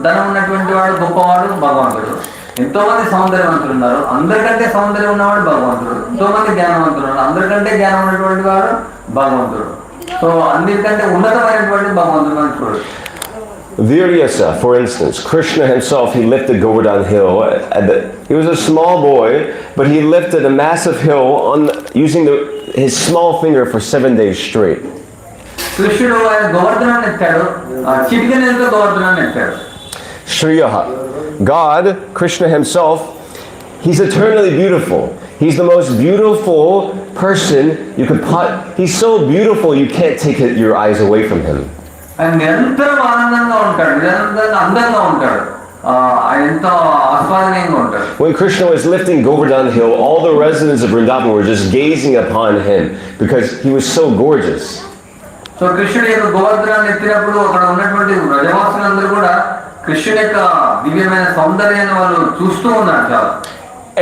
ధనం ఉన్నటువంటి వాడు గొప్పవాడు భగవంతుడు. ఎంతో మంది సౌందర్యవంతులు ఉన్నారు, అందరికంటే సౌందర్యం ఉన్నవాడు భగవంతుడు. ఎంతో మంది జ్ఞానవంతులు ఉన్నారు, అందరికంటే జ్ఞానం ఉన్నటువంటి వాడు భగవంతుడు. సో అన్నిటికంటే ఉన్నతమైనటువంటి భగవంతుడు అని చూడొచ్చు. Viryasa, for instance, Krishna himself, he lifted Govardhan Hill. He was a small boy, but he lifted a massive hill using his small finger for 7 days straight. కృష్ణుడు ఆయన గోవర్ధనాన్ని ఎత్తాడు, చిటికెనంతో గోవర్ధనాన్ని ఎత్తాడు. Shriyaha. God, Krishna himself, he's eternally beautiful. He's the most beautiful person you could he's so beautiful you can't take your eyes away from him. ఆయన నిరంతరం ఆనందంగా ఉంటాడు, నిరంతరం అందంగా ఉంటాడు, ఆయన ఎంతో ఆస్వాదనీయంగా ఉంటాడు. When Krishna was lifting Govardhan hill, all the residents of Vrindavan were just gazing upon him because he was so gorgeous. So కృష్ణుడు యొక్క గోవర్ధనాన్ని ఎత్తినప్పుడు అక్కడ ఉన్నటువంటి ప్రజావాసులందరూ కూడా కృష్ణుడి యొక్క దివ్యమైన సౌందర్యాన్ని వాళ్ళు చూస్తూ ఉన్నారు చాలా.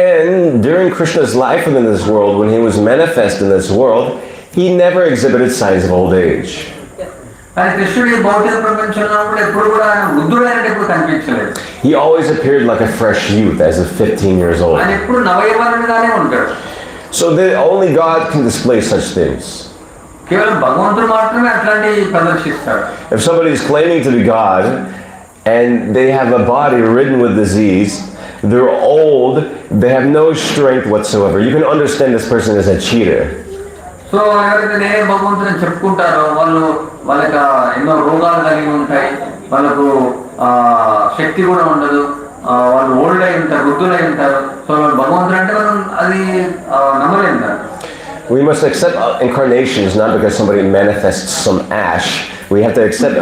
And during Krishna's life within this world, when he was manifest in this world, he never exhibited signs of old age. కానీ కృష్ణుడి భౌతిక ప్రపంచంలో ఎప్పుడు కూడా ఆయన వృద్ధుడైనట్టు ఎప్పుడు కనిపించలేదు. He always appeared like a fresh youth, as of 15 years old. ఆయన ఎప్పుడు నవయవనుడిగానే ఉంటాడు. So only God can display such things. కేవలం భగవంతుడు మాత్రమే అట్లాంటివి ప్రదర్శిస్తాడు. If somebody is claiming to be God and they have a body ridden with disease, they're old, they have no strength whatsoever, you can understand this person is a cheater. So ఎవరైతే నేనే భగవంతుని చెప్పుకుంటారో వాళ్ళకి ఎన్నో రోగాలు కలిగి ఉంటాయి, వాళ్ళకు శక్తి కూడా ఉండదు, వాళ్ళు ఓల్డ్ అయి ఉంటారు, వృద్ధులు అయి ఉంటారు. సో భగవంతుడు అంటే మనం అది నమ్మలేము కదా. We must accept incarnations not because somebody manifests some ash. We have to accept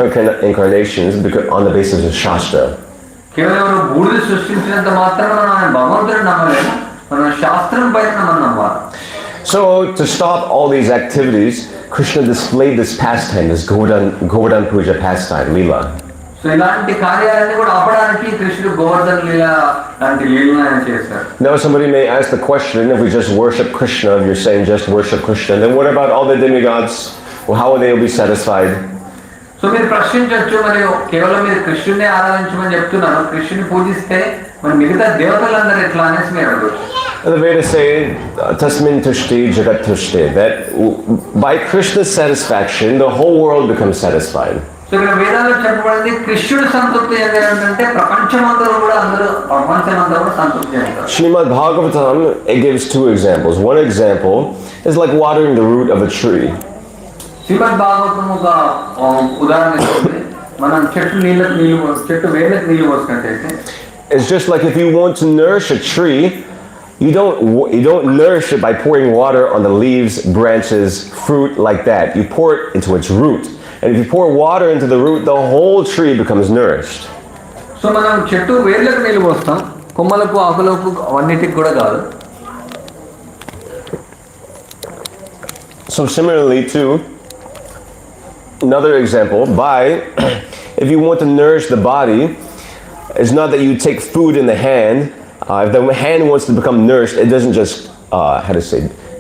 incarnations because on the basis of Shastra. కేవలం బూడిద సృష్టించినంత మాత్రం మనం భగవంతుడిని నమ్మలేము, మనం శాస్త్రం పైన మనం నమ్మాలి. So to stop all these activities, Krishna displayed this pastime, this Govardhan Puja pastime, Leela. So ఇలాంటి కార్యాలన్నీ కూడా ఆపడానికి కృష్ణుడు గోవర్ధన లీల లాంటి లీలను చేశారు. Now somebody may ask the question, if we just worship Krishna, if you're saying just worship Krishna, then what about all the demigods? Well, how will they be satisfied? So మీరు ప్రశ్నించవచ్చు, మరి కేవలం మీరు కృష్ణుడిని ఆరాధించమని చెప్తున్నారు, కృష్ణుని పూజిస్తే మరి మిగతా దేవతలందరూ ఎట్లా అనేసి మీరు అడగవచ్చు. The Vedas say, Tasmin Tushti Jagat Tushti, that by Krishna's satisfaction, the whole world becomes satisfied. So ఇక్కడ వేదాల్లో చెప్పబడింది కృష్ణుడు సంతృప్తి చెందేంటే ప్రపంచమంతా కూడా సంతృప్తి చెందుతారు. Srimad Bhagavatam, it gives two examples. One example is like watering the root of a tree. శ్రీమద్ భాగవతం ఒక ఉదాహరణ ఇస్తుంది. మనం చెట్టు వేర్లకు నీళ్లు పోసినట్టయితే, it's just like if you want to nourish a tree, you don't nourish it by pouring water on the leaves, branches, fruit like that. You pour it into its root. And if you pour water into the root, the whole tree becomes nourished. So మనం చెట్టు వేర్లకు నీళ్లు పోస్తాం, కొమ్మలకు ఆకులకు అన్నిటికి కూడా కాదు. So similarly too, another example, if you want to nourish the body, it's not that you take food in the hand. If the hand wants to become nourished, it doesn't just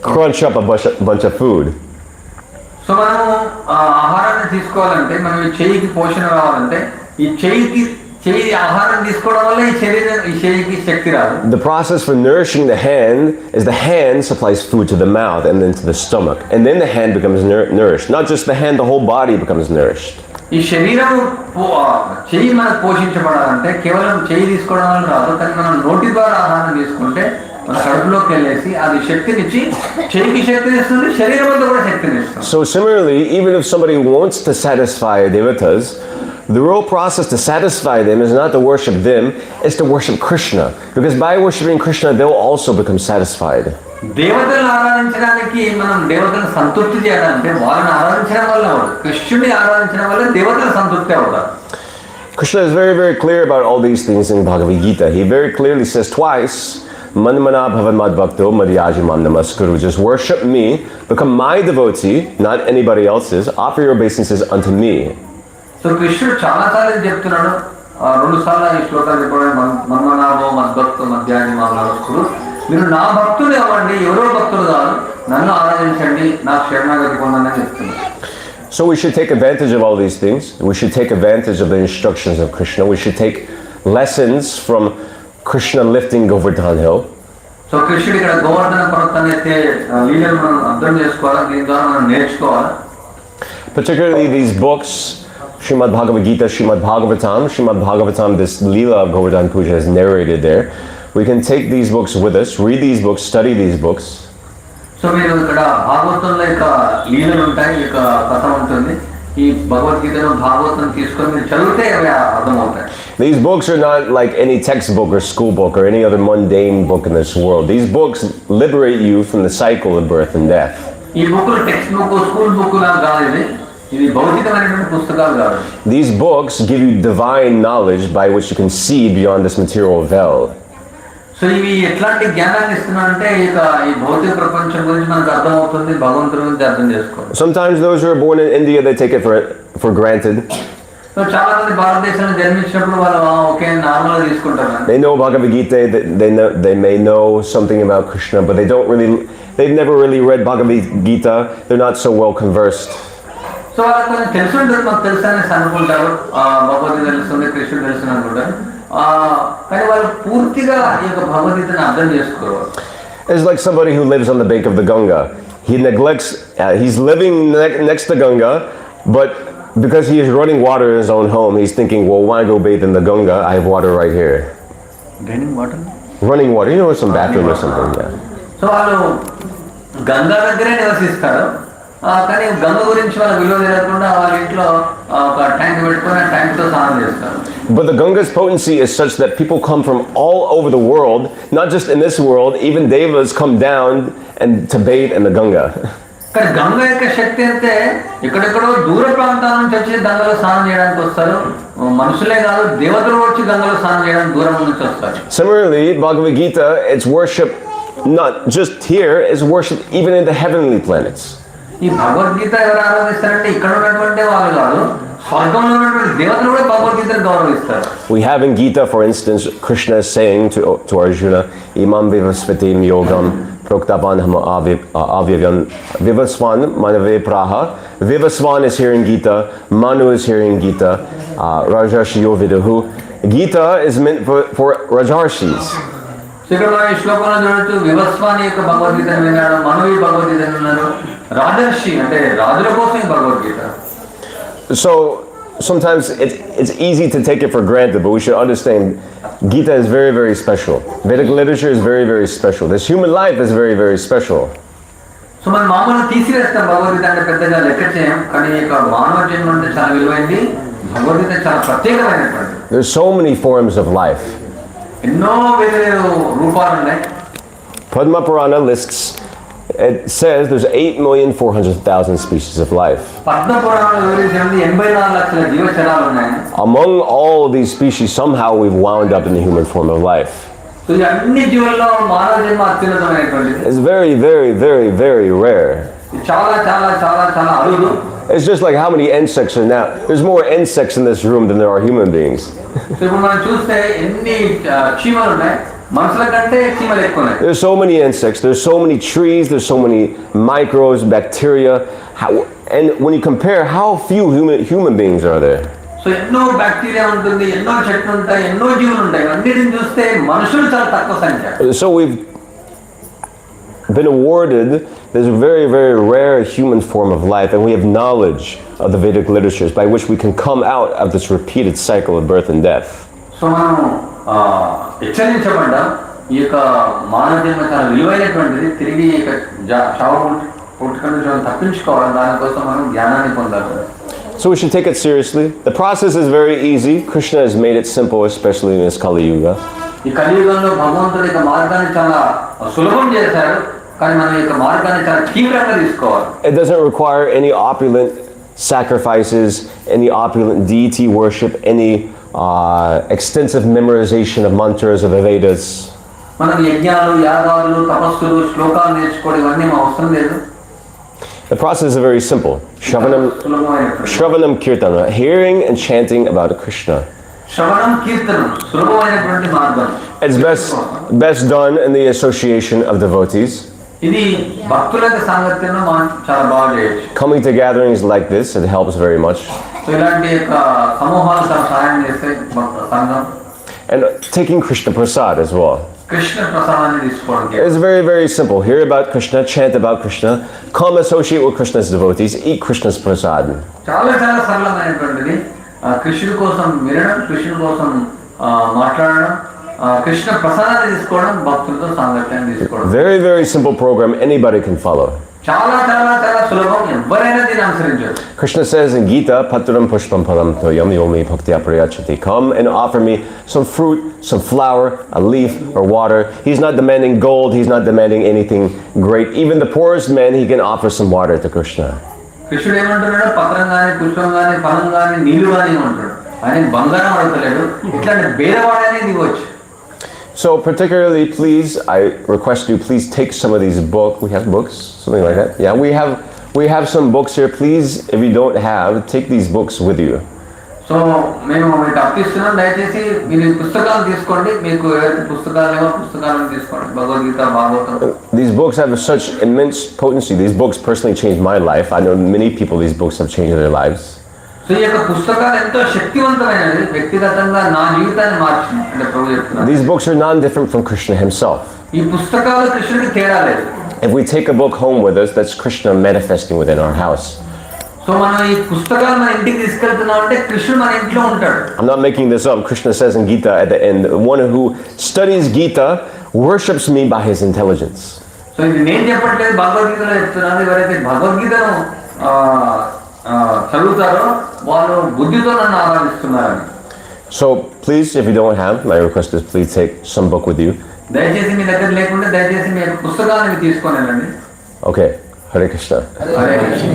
crunch up a bunch of food. So మనము ఆహారాన్ని తీసుకోవాలంటే, మనం ఈ చెయ్యికి పోషణ రావాలంటే, ఈ చెయ్యి ఆహారం తీసుకోవడం వల్ల ఈ చెయ్యికి శక్తి రాదు. The process for nourishing the hand is the hand supplies food to the mouth and then to the stomach, and then the hand becomes nourished. Not just the hand, the whole body becomes nourished. ఈ శరీరం చెయ్యి మనకు పోషించబడాలంటే కేవలం చెయ్యి తీసుకోవడం వల్ల రాదు, కానీ మనం నోటి ద్వారా ఆహారం తీసుకుంటే మన కడుపులోకి వెళ్ళేసి అది శక్తినిచ్చి చెయ్యికి శక్తినిస్తుంది, శరీరం అంతా కూడా శక్తినిస్తుంది. So similarly, even if somebody wants to satisfy devatas, the real process to satisfy them is not to worship them, it's to worship Krishna. Because by worshiping Krishna, they'll also become satisfied. దేవతలను ఆరాధించడానికి, మనం దేవతలను సంతృప్తి చేయాలంటే వాళ్ళని ఆరాధించడం వల్ల కృష్ణుని ఆరాధించడం వల్ల దేవతలు సంతృప్తి అవుతారు. Krishna is very, very clear about all these things in Bhagavad-Gita. He very clearly says twice, Manmana bhavan mad bhakto madhyajimam namaskuru. Just worship me, become my devotee, not anybody else's. Offer your obeisances unto me. So కృష్ణుడు చాలా సార్లు చెప్తున్నాడు, 2 సార్లు ఈ శ్లోకాలు చెప్పడం, మన్మనాభో మద్భక్తో మధ్యాహ్నం నమస్కుడు. మీరు నా భక్తులు అవ్వండి, ఎవరో భక్తులు కాదు, నన్ను ఆరాధించండి, నా శరణాగతి పొందండి అని చెప్తున్నారు. So we should take advantage of all these things. We should take advantage of the instructions of Krishna. We should take lessons from Krishna lifting Govardhan hill. So కృష్ణుడు ఇక్కడ గోవర్ధన పర్వతాన్ని ఎత్తే లీలను మనం అర్థం చేసుకోవాలి, దీని ద్వారా మనం నేర్చుకోవాలి. Particularly these books, Srimad Bhagavad-Gita, Srimad Bhagavatam, this Leela of Govardhan Puja is narrated there. We can take these books with us, read these books, study these books. So మీరు ఇక్కడ భాగవతంలో ఇక లీలలు ఉంటాయి, ఇక కథ ఉంటుంది. ఈ భగవద్గీతను భాగవతం తీసుకొని మీరు చదివితే అవి అర్థమవుతాయి. These books are not like any textbook or school book or any other mundane book in this world. These books liberate you from the cycle of birth and death. ఈ బుక్లు టెక్స్ట్ బుక్, స్కూల్ బుక్ లాగా కాదు, ఇది భౌతికమైనటువంటి పుస్తకాలు కాదు. These books give you divine knowledge by which you can see beyond this material veil. So ఇవి ఎట్లాంటి జ్ఞానాన్ని ఇస్తున్నారంటే ఇక ఈ భౌతిక ప్రపంచం గురించి మనకు అర్థమవుతుంది, భగవంతుడి గురించి అర్థం చేసుకోవాలి. Sometimes those who are born in India, they take it for granted. So చాలా మంది భారతదేశంలో జన్మించినప్పుడు వాళ్ళు ఓకే నార్మల్గా తీసుకుంటారు. They know Bhagavad-Gita, they may know something about Krishna, but they've never really read Bhagavad-Gita. They're not so well conversed. So వాళ్ళకి కొంచెం తెలిసి ఉంటుంది, మాకు తెలుసు అనేసి అనుకుంటారు, భగవద్గీత తెలుస్తుంది, కృష్ణుడు తెలుసు అనుకుంటారు, కానీ వాళ్ళు పూర్తిగా ఈ యొక్క భగవద్గీతను అర్థం చేసుకోవాలి. It's like somebody who lives on the bank of the Ganga. He neglects, he's living next to Ganga, but because he is running water in his own home, he's thinking, well, why go bathe in the Ganga? I have water right here. Running water? Running water, you know, some bathroom or something, yeah. So వాళ్ళు గంగా దగ్గరే నివసిస్తారు, కానీ గంగ గురించి వాళ్ళ విలువ తెలియకుండా వాళ్ళ ఇంట్లో ఒక ట్యాంక్ పెట్టుకొని ట్యాంక్తో స్నానం చేస్తారు. But the Ganga's potency is such that people come from all over the world, not just in this world, even devas come down and to bathe in the Ganga. కానీ గంగ యొక్క శక్తి అంటే ఎక్కడెక్కడో దూర ప్రాంతాల నుంచి వచ్చి గంగలో స్నానం చేయడానికి వస్తారు, మనుషులే కాదు దేవతలు వచ్చి గంగలో స్నానం చేయడానికి దూరం నుంచి వస్తారు. Similarly, Bhagavad-Gita, it's worship not just here, it's worship even in the heavenly planets. ఈ భగవద్గీత ఎవరు ఆరాధిస్తారంటే ఇక్కడ ఉన్నటువంటి వాళ్ళు కాదు, స్వర్గంలో ఉన్నటువంటి దేవతలు కూడా భగవద్గీతను గౌరవిస్తారు. We have in Gita, for instance, Krishna is saying to Arjuna, Imam vivasvatim yogam proktavanham vivasvan manave praha. Vivasvan is here in Gita, Manu is here in Gita, Rajarshiyo viduhu. Gita is meant for Rajarshis. ఇక్కడ ఈ శ్లోకంలో చూడొచ్చు, వివస్వాని యొక్క భగవద్గీతను విన్నాడు, మనువి భగవద్గీతను విన్నాడు, రాజర్షి అంటే రాజుల కోసం Bhagavad Gita. So sometimes it's easy to take it for granted, but we should understand Gita is very, very special. Vedic literature is very, very special. This human life is very, very special. So మనం మామూలుగా తీసివేస్తాం భగవద్గీత అంటే పెద్దగా లెక్క చేయం, కానీ ఇక మానవ జన్మ అంటే చాలా విలువైంది, భగవద్గీత చాలా ప్రత్యేకమైనటువంటి. There's so many forms of life. ఎన్నో వేరు రూపాలు ఉన్నాయి. Padma Purana lists, it says there's 8,400,000 species of life. Padma పురాణంలో వివరించింది 84 లక్షల జీవచరాలు ఉన్నాయి. Among all of these species, somehow we've wound up in the human form of life. So ఈ అన్ని జీవుల్లో మానవ జన్మ అత్యున్నతమైనటువంటిది. It's very, very, very, very rare. చాలా చాలా చాలా చాలా అరుదు. It's just like how many insects are now. There's more insects in this room than there are human beings. So ఇప్పుడు మనం చూస్తే ఎన్ని చీమలు ఉన్నాయి, మనుషుల కంటే చీమలు ఎక్కువ ఉన్నాయి. There's so many insects, there's so many trees, there's so many microbes, bacteria. And when you compare, how few human beings are there? So ఎన్నో బ్యాక్టీరియా ఉంటుంది, ఎన్నో చెట్లు ఉంటాయి, ఎన్నో జీవులు ఉంటాయి, అన్నిటిని చూస్తే మనుషులు చాలా తక్కువ సంఖ్య. So we've been awarded this very, very rare human form of life, and we have knowledge of the Vedic literatures by which we can come out of this repeated cycle of birth and death. So మనం హెచ్చరించబడ్డా ఈ యొక్క మానవ జన్మ చాలా విలువైనటువంటిది, తిరిగి చావు పుట్టుక నుంచి తప్పించుకోవాలి, దానికోసం మనం జ్ఞానాన్ని పొందాలి. So we should take it seriously. The process is very easy. Krishna has made it simple, especially in this Kali Yuga. ఈ కలియుగంలో భగవంతుడి యొక్క మార్గాన్ని చాలా సులభం చేశారు, కానీ మనం యొక్క మార్గాన్ని చాలా తీవ్రంగా తీసుకోవాలి. It doesn't require any opulent sacrifices, any opulent deity worship, any extensive memorization of mantras of the Vedas. మనం యజ్ఞాలు, యాగాలు, తపస్సులు, శ్లోకాలు నేర్చుకోవడం ఇవన్నీ అవసరం లేదు. The process is very simple. Shravanam Kirtana, hearing and chanting about Krishna. శ్రవణం కీర్తనం సులభమైనటువంటి మార్గం. It's best done in the association of devotees. ఇది భక్తుల సాంగత్యంలో మనం చాలా బాగా చేయొచ్చు. Coming to gatherings like this, it helps very much. So ఇలాంటి యొక్క సమూహాలు చాలా సహాయం చేస్తాయి సంఘం. And taking Krishna Prasad as well. Krishna ప్రసాదాన్ని తీసుకోవడం. It's very, very simple. Hear about Krishna, chant about Krishna, come associate with Krishna's devotees, eat Krishna's prasad. చాలా చాలా సరళమైనటువంటిది. కృష్ణుడి కోసం వినడం, కృష్ణుడి కోసం మాట్లాడడం, కృష్ణ ప్రసాదాన్ని తీసుకోవడం, భక్తులతో సాంగత్యాన్ని తీసుకోవడం. Very, very simple program anybody can follow. చాలా చాలా చాలా సులభం, ఎవరైనా దీన్ని అనుసరించవచ్చు. Krishna says in Gita, Patram pushpam palam toyam yomi bhakti aprayachati. Come and offer me some fruit, some flower, a leaf, or water. He's not demanding gold, he's not demanding anything great. Even the poorest man, he can offer some water to Krishna. కృష్ణుడు ఏమంటున్నాడు? పత్రం కానీ, పుష్పం కానీ, ఫలం కానీ, నీళ్లు కానీ అంటాడు. ఆయన బంగారం అడగలేడు, ఇట్లాంటి భేదవాడనే ఇవ్వచ్చు. So particularly, please, I request you, please take some of these books. We have books, something like that. Yeah, we have some books here. Please, if you don't have, take these books with you. So మేము మీకు అప్పిస్తున్నాం, దయచేసి మీరు పుస్తకాలు తీసుకోండి. మీకు ఎవరైతే పుస్తకాలు లేవో పుస్తకాలను తీసుకోండి. Bhagavad Gita, Bhagavatam. These books have such immense potency. These books personally changed my life. I know many people these books have changed their lives. So ఈ యొక్క పుస్తకాలు ఎంతో శక్తివంతమైనది, వ్యక్తిగతంగా నా జీవితాన్ని మార్చింది అంటే ప్రభు చెప్తున్నారు. These books are non-different from Krishna himself. ఈ పుస్తకాలు కృష్ణుడికి తేడా లేదు. If we take a book home with us, that's Krishna manifesting within our house. So మనం ఈ పుస్తకాలు మన ఇంటికి తీసుకెళ్తున్నాం అంటే కృష్ణుడు మన ఇంట్లో ఉంటాడు. I'm not making this up. Krishna says in Gita at the end, one who studies Gita worships me by his intelligence. So ఇది నేను చెప్పట్లేదు, భగవద్గీతలో చెప్తున్నాను. ఎవరైతే భగవద్గీతను చదువుతారో వాళ్ళు బుద్ధితో నన్ను ఆరాధిస్తున్నారని. So please, if you don't have, my request is please take some book with you. దయచేసి మీ దగ్గర లేకుండా దయచేసి మీ పుస్తకాలను తీసుకొని వెళ్ళండి. Okay, Hare Krishna. Hare Krishna.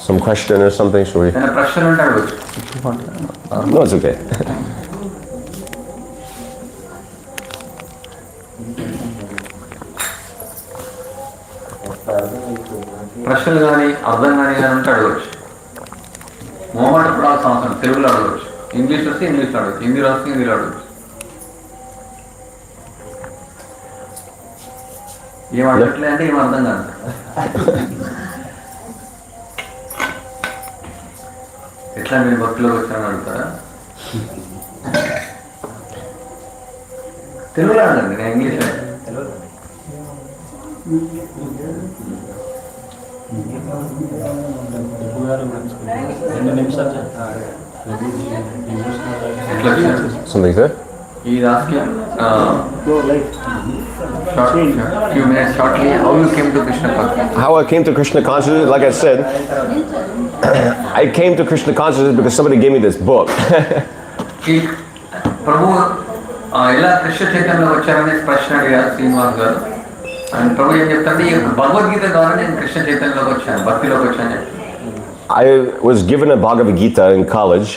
Some question or something, should we? ఏదైనా ప్రశ్నలు ఉంటే అడగచ్చు. No, it's okay. ప్రశ్నలు కానీ అర్థం కానీ ఉంటే అడగచ్చు. మొహమాట పడాల్సిన అవసరం, తెలుగులో అడగచ్చు. ఇంగ్లీష్ వస్తే ఇంగ్లీష్లో అడగచ్చు, హిందీ వస్తే హిందీలో అడగచ్చు. ఏం అడగట్లే అంటే ఏం అర్థం కాదు. ఎట్లా మీరు భక్తిలోకి వచ్చారని అడుగుతారా? తెలుగులో అడగండి, నేను ఇంగ్లీష్లో. Something there? He's asking few minutes shortly how you came to Krishna consciousness. How I came to Krishna consciousness, like I said, I came to Krishna consciousness because somebody gave me this book. ప్రభు ఎలా కృష్ణ చైతన్యంలో వచ్చారనే ప్రశ్న అడిగారు శ్రీనివాస్ గారు. And ప్రభు ఏం చెప్తారంటే ఈ భగవద్గీత ద్వారా నేను కృష్ణ చైతన్యంలోకి వచ్చాను, భక్తిలోకి వచ్చాను. I was given a Bhagavad-Gita in college,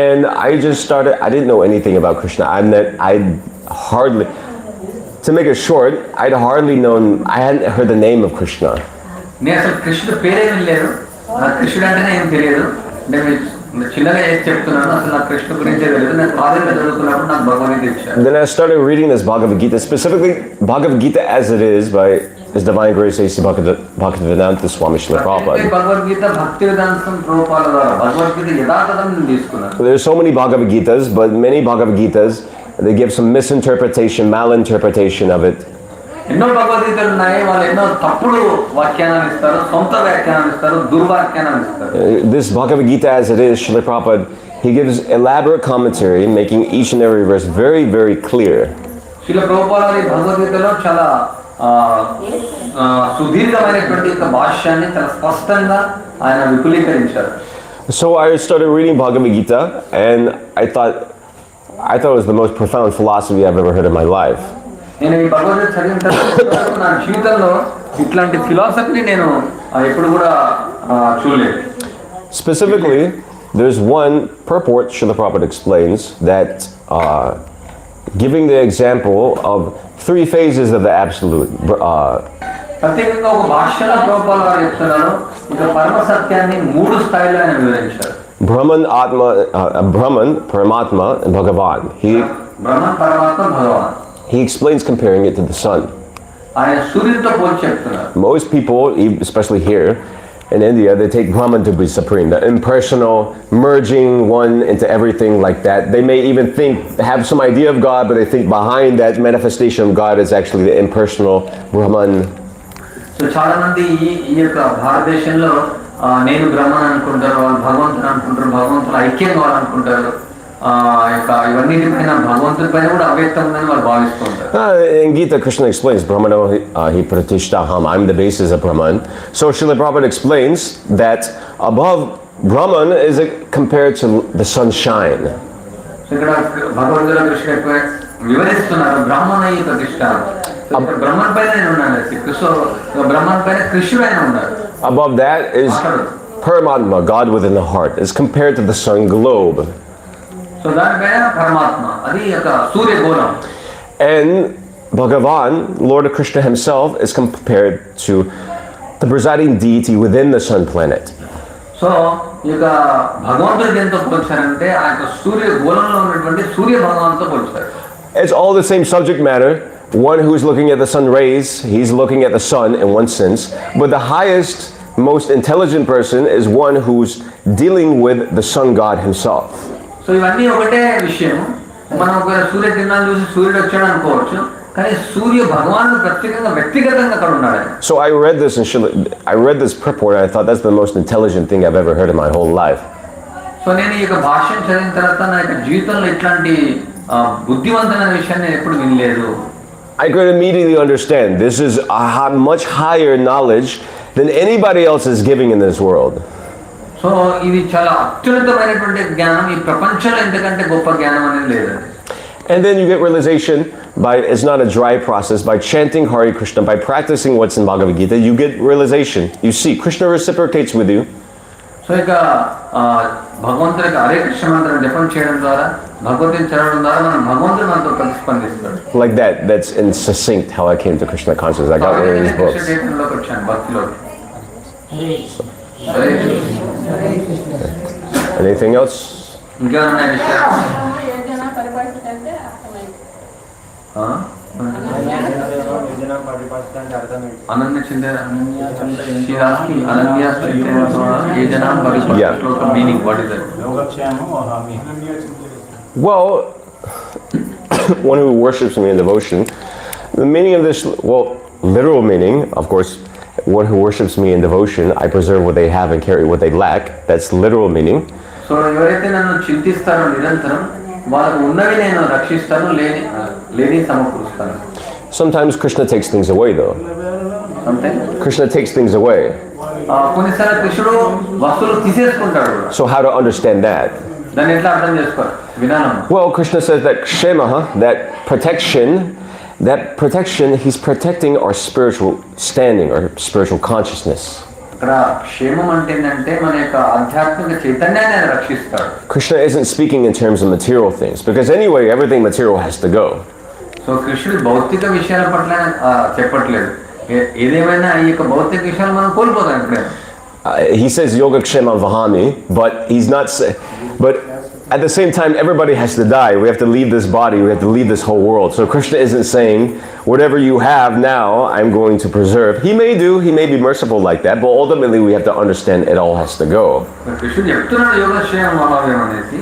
and I just started. I didn't know anything about Krishna. I'd hardly, to make it short, I'd hardly known. I hadn't heard the name of Krishna. నేను అసలు కృష్ణుడు పేరేమీ లేదు, నాకు కృష్ణుడు అంటేనే ఏం తెలియదు. నేను చిన్నగా ఏది చెప్తున్నాను, అసలు నాకు కృష్ణ గురించే తెలియదు. నేను కాలేజీలో చదువుకున్నప్పుడు నాకు భగవద్గీత ఇచ్చాను. Then I started reading this Bhagavad-Gita, specifically Bhagavad-Gita as it is by His Divine Grace A.C. Bhaktivedanta Swami Srila Prabhupada. Bhagavad Gita Bhaktivedanta Prabhupada ద్వారా భగవద్గీత యథాతథం తీసుకున్నాను. There's so many Bhagavad-Gitas, but many Bhagavad-Gitas, they give some misinterpretation, malinterpretation of it. ఎన్నో భగవద్గీతలు ఉన్నాయి, వాళ్ళు ఎన్నో తప్పుడు వ్యాఖ్యానాలు ఇస్తారు, సొంత వ్యాఖ్యానాలు ఇస్తారు, దుర్వ్యాఖ్యానాలు ఇస్తారు. This Bhagavad-Gita as it is, Srila Prabhupada, he gives elaborate commentary, making each and every verse very, very clear. Srila Prabhupada ఈ భగవద్గీతలో చాలా సుదీర్ఘమైనటువంటి ఒక భాష్యాన్ని చాలా స్పష్టంగా ఆయన విపులీకరించారు. So I started reading Bhagavad-Gita, and I thought it was the most profound philosophy I've ever heard in my life. నేను ఈ భగవద్గీత చదివిన తర్వాత నా జీవితంలో ఇట్లాంటి ఫిలాసఫీని నేను ఎప్పుడు కూడా చూడలేదు. Specifically, there's one purport Srila Prabhupada explains that giving the example of 3 phases of the absolute. ప్రత్యేకంగా ఒక భాషలో ప్రభుపాద గారు చెప్తున్నారు, ఇక పరమ సత్యాన్ని 3 స్థాయిలో ఆయన వివరించారు. Brahman, Paramatma, and Bhagavan. Brahman, పరమాత్మ, భగవాన్. He explains comparing it to the sun. ఆయన సూర్యుడితో పోల్చి చెప్తున్నారు. Most people, especially here in India, they take Brahman to be supreme, the impersonal, merging one into everything like that. They may even have some idea of God, but they think behind that manifestation of God is actually the impersonal Brahman. So చాలా మంది ఈ యొక్క భారతదేశంలో నేను బ్రహ్మన్ అనుకుంటారు, వాళ్ళు భగవంతుని అనుకుంటారు, భగవంతులు ఐక్యం కావాలనుకుంటారు. ఇవన్నిటిపైన భగవంతుడి పైన కూడా అవ్యక్తం ఉందని వాళ్ళు భావిస్తూ ఉంటారు. In Gita, Krishna explains, Brahmano hi pratishtaham, I'm the basis of Brahman. So Srila Prabhupada explains that above Brahman is compared to the sunshine. So ఇక్కడ భగవంతుల కృష్ణ వివరిస్తున్నారు బ్రాహ్మణ ప్రతిష్ట. బ్రహ్మన్ పైన నేను ఉన్నాను, సో బ్రహ్మన్ పైన కృష్ణుడు ఆయన ఉన్నారు. Above that is Paramatma, God within the heart, is compared to the sun globe. So దానిపైన పరమాత్మ, అది ఒక సూర్యగోళం. And Bhagavan, Lord Krishna himself, is compared to the presiding deity within the sun planet. So ఇక భగవంతుడికి ఎంతో పోల్చారంటే ఆ యొక్క సూర్యగోళంలో ఉన్నటువంటి సూర్య భగవాన్తో పోల్చారు. It's all the same subject matter. One who's looking at the sun rays, he's looking at the sun in one sense, but the highest, most intelligent person is one who's dealing with the sun god himself. So ఇవన్నీ ఒకటే విషయం. మనం ఒక సూర్యకిరణాలు చూసి సూర్యుడు వచ్చాడు అనుకోవచ్చు, కానీ సూర్య భగవానుడు ప్రత్యేకంగా వ్యక్తిగతంగా అక్కడ ఉన్నాడు. So I read this purport and I thought that's the most intelligent thing I've ever heard in my whole life. So నేను ఈ యొక్క భాష్యం చదివిన తర్వాత నా యొక్క జీవితంలో ఇట్లాంటి బుద్ధివంతమైన విషయాన్ని ఎప్పుడు వినలేదు. I could immediately understand this is a much higher knowledge than anybody else is giving in this world. So ఇది చాలా అత్యున్నతమైనటువంటి జ్ఞానం, ఈ ప్రపంచంలో ఇంతకంటే గొప్ప జ్ఞానం అనేది లేదు. And then you get realization it's not a dry process, by chanting Hare Krishna, by practicing what's in Bhagavad-Gita, you get realization. You see, Krishna reciprocates with you. So ఇక భగవంతుడి హరే కృష్ణ మంత్రం జపం చేయడం ద్వారా, భగవద్గీత చదవడం ద్వారా మనం భగవంతుడు మనతో ప్రతిస్పందిస్తాడు. Like that. That's in succinct how I came to Krishna consciousness. I got one of these books. వచ్చాను భక్తిలోకి. Anything else? ఇంకేమన్నా విషయాలు? అనన్య చింతన meaning, what is it? Well, one who worships me in devotion, the meaning of this, well, literal meaning, of course, one who worships me in devotion, I preserve what they have and carry what they lack. That's literal meaning. So ఎవరైతే నన్ను చింతిస్తారో నిరంతరం, వాళ్ళకు ఉన్నవి నేను రక్షిస్తాను, లేని సమకూరుస్తాను. Sometimes Krishna takes things away, though. Krishna takes things away. కొన్నిసార్లు కృష్ణుడు వస్తువులు తీసేసుకుంటాడు. So how to understand that? దాన్ని ఎట్లా అర్థం చేసుకోవాలి? విధానం. Well, Krishna says that Kshemaha, that protection, he's protecting our spiritual standing, our spiritual consciousness. ఇక్కడ క్షేమం అంటే ఏంటంటే మన యొక్క ఆధ్యాత్మిక చైతన్యాన్ని ఆయన రక్షిస్తాడు. Krishna isn't speaking in terms of material things, because anyway, everything material has to go. So కృష్ణుడు భౌతిక విషయాల పట్ల చెప్పట్లేదు. ఏదేమైనా ఈ యొక్క భౌతిక విషయాలు మనం కోల్పోతాం ఎప్పుడైనా. He says yoga kshema vahami, but he's not but at the same time everybody has to die. We have to leave this body, we have to leave this whole world. So Krishna isn't saying whatever you have now I'm going to preserve. He may be merciful like that, but ultimately we have to understand it all has to go. కృష్ణుడు చెప్తున్నాడు యోగ క్షేమం భావం అనేది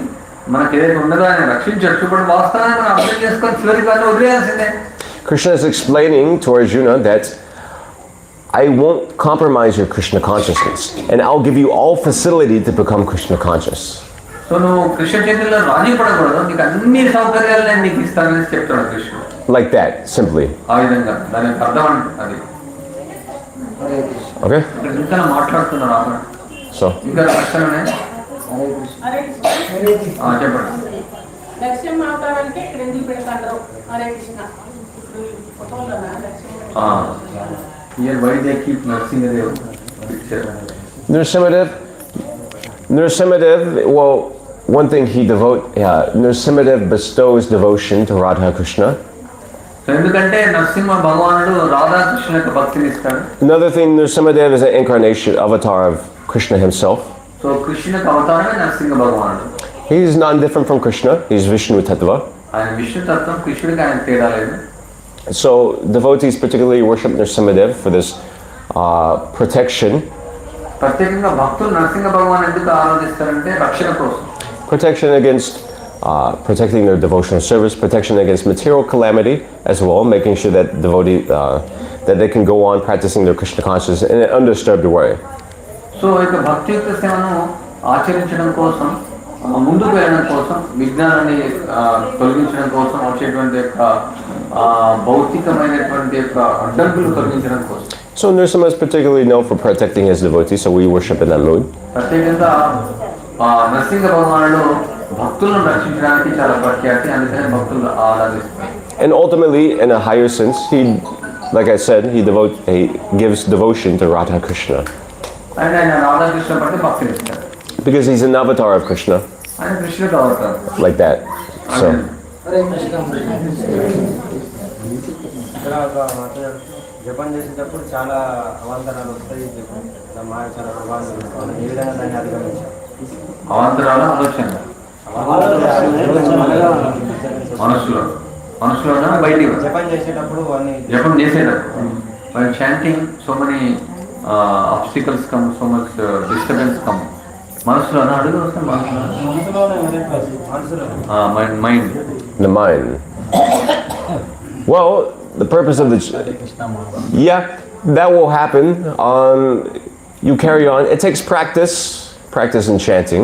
మనకి ఏదైతే ఉన్నదో ఆయన రక్షించచ్చు, but వాస్తవాన్ని మనం అర్థం చేసుకొని చివరికి వాళ్ళు వదిలేయాల్సిందే. Krishna is explaining to Arjuna that I won't compromise your Krishna consciousness, and I'll give you all facility to become Krishna conscious. So నువ్వు కృష్ణ చైతన్యంలో రాజీ పడకూడదు, నీకు అన్ని సౌకర్యాలు నేను నీకు ఇస్తానని చెప్తాడు కృష్ణుడు. Like that, simply. ఆ విధంగా దాని అర్థం అది. Okay? ఇంకా మాట్లాడుతున్నారు ఆమె. So. ఇంకా ప్రశ్నలు చెప్పండి. లక్ష్యం మాట్లాడాలంటే ఇక్కడ ఎందుకు పెడతారు? Hare Krishna. Here why they keep nursing the picture? Nrsimhadev, well, one thing Nrsimhadev bestows devotion to Radha Krishna. ఎందుకంటే నరసింహ భగవానుడు రాధా కృష్ణ యొక్క భక్తిని ఇస్తాడు. Another thing, Nrsimhadev is an incarnation, avatar of Krishna himself. So Krishna యొక్క అవతారమే నరసింహ భగవానుడు. He is not different from Krishna. He is Vishnu Tattva. ఆయన విష్ణు తత్వం, కృష్ణుడికి ఆయన తేడా లేదు. So devotees particularly worship Nrsimhadev for this protection. ప్రత్యేకంగా భక్తులు నరసింహ భగవాన్ ఎందుకు ఆరాధిస్తారంటే రక్షణ కోసం. Protection against protecting their devotional service, protection against material calamity as well, making sure that that they can go on practicing their Krishna consciousness in an undisturbed way. So ఇక భక్తియుక్త సేవను ఆచరించడం కోసం ముందుకు వెళ్ళడం కోసం, విజ్ఞానాన్ని తొలగించడం కోసం, వచ్చేటువంటి యొక్క భౌతికమైనటువంటి యొక్క అడ్డంకులు తొలగించడం కోసం. So Nrsimha is particularly known for protecting his devotees, so we worship in that mood. ప్రత్యేకంగా నరసింహ భగవానుడు భక్తులను రక్షించడానికి చాలా ప్రఖ్యాతి, అందుకనే భక్తులు ఆరాధిస్తారు. And ultimately, in a higher sense, he, like I said, he gives devotion to Radha Krishna. And ఆయన రాధా కృష్ణ పట్ల భక్తిని ఇస్తారు. Because he's an avatar of Krishna. ఆయన కృష్ణుడు అవతారం. Like that. So. జపం చేసేటప్పుడు చాలా అవాంతరాలు వస్తాయి, మాయ చాలా ప్రభావం. ఏ విధంగా దాన్ని అధిగమించాలి? అవాంతరాలు ఆలోచన మనసులో బయటికి జపం చేసేటప్పుడు జపం చేసేటప్పుడు while chanting so many obstacles come, so much disturbance come. మనసులో అడుగు వస్తాయి, mind. The mind. Well, the purpose of the that will happen. You carry on. It takes practice in chanting.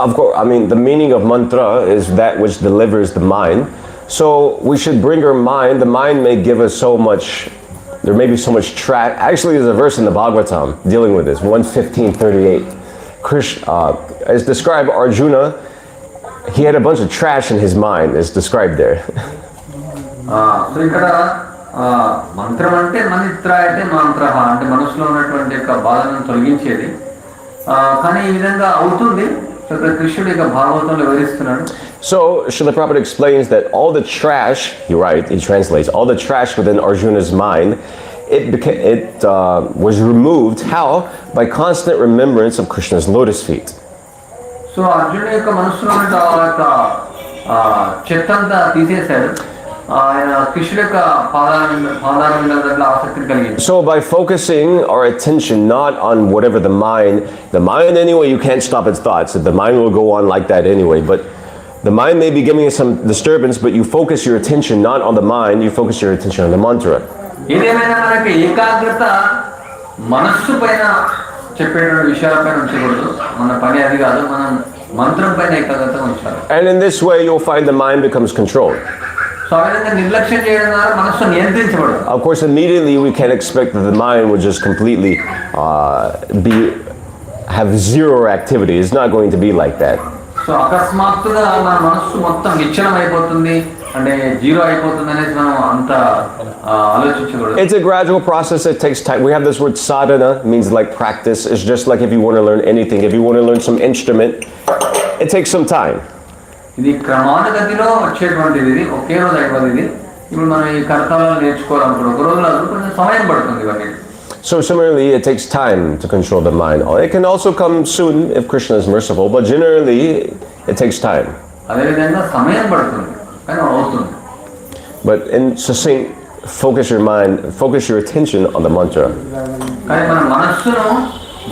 Of course, I mean the meaning of mantra is that which delivers the mind. So we should bring our mind. The mind may give us so much. There may be so much trash. Actually, there's a verse in the Bhagavad-Gita dealing with this. 1:15:38. Krishna is described Arjuna. He had a bunch of trash in his mind. It's described there. So ఇక్కడ మంత్రం అంటే మనిత్ర అయితే మంత్ర అంటే మనసులో ఉన్నటువంటి యొక్క బాధలను తొలగించేది. కానీ ఈ విధంగా అవుతుంది. కృష్ణుడు యొక్క భాగవతంలో వివరిస్తున్నాడు. So Srila Prabhupada explains that all the trash, he translates, all the trash within Arjuna's mind, it was removed. How? By constant remembrance of Krishna's lotus feet. So అర్జునుడి యొక్క మనసులో చెత్తంతా తీసేశాడు. ఆయన కృష్ణుడి యొక్క పాదాల మీద ఆసక్తిని కలిగింది. So by focusing our attention not on whatever the mind anyway, you can't stop its thoughts. The mind will go on like that anyway, but the mind may be giving you some disturbance, but you focus your attention not on the mind, you focus your attention on the mantra. ఏదేమైనా మనకి ఏకాగ్రత మనస్సు పైన చెప్పేటువంటి విషయాలపైన ఉంచకూడదు. మన పని అది కాదు, మనం మంత్రం పైన ఏకాగ్రత ఉంచాలి. And in this way you'll find the mind becomes controlled. So ఆ విధంగా నిర్లక్ష్యం చేయడం ద్వారా మనస్సు నియంత్రించబడదు. Of course, immediately we can't expect that the mind would just completely have zero activity. It's not going to be like that. So అకస్మాత్తుగా మన మనస్సు మొత్తం నిశ్చలం అయిపోతుంది, అంటే జీరో అయిపోతుంది అనేది మనం అంత ఆలోచించకూడదు. It's a gradual process. It takes time. We have this word sadhana, means like practice. It's just like if you want to learn anything. If you want to learn some instrument, it takes some time. ఇది క్రమానుగతిలో వచ్చేటువంటిది, ఇది ఒకే రోజు అయిపోతుంది. ఇప్పుడు మనం ఈ కర్తవ్యాలు నేర్చుకోవాలనుకుంటే ఒక రోజులో కొంచెం సమయం పడుతుంది ఇవన్నీ. So similarly, it takes time to control the mind. It can also come soon if Krishna is merciful, but generally it takes time. అదేవిధంగా సమయం పడుతుంది, కానీ అవుతుంది. But in succinct, focus your mind, focus your attention on the mantra. కానీ మన మనస్సును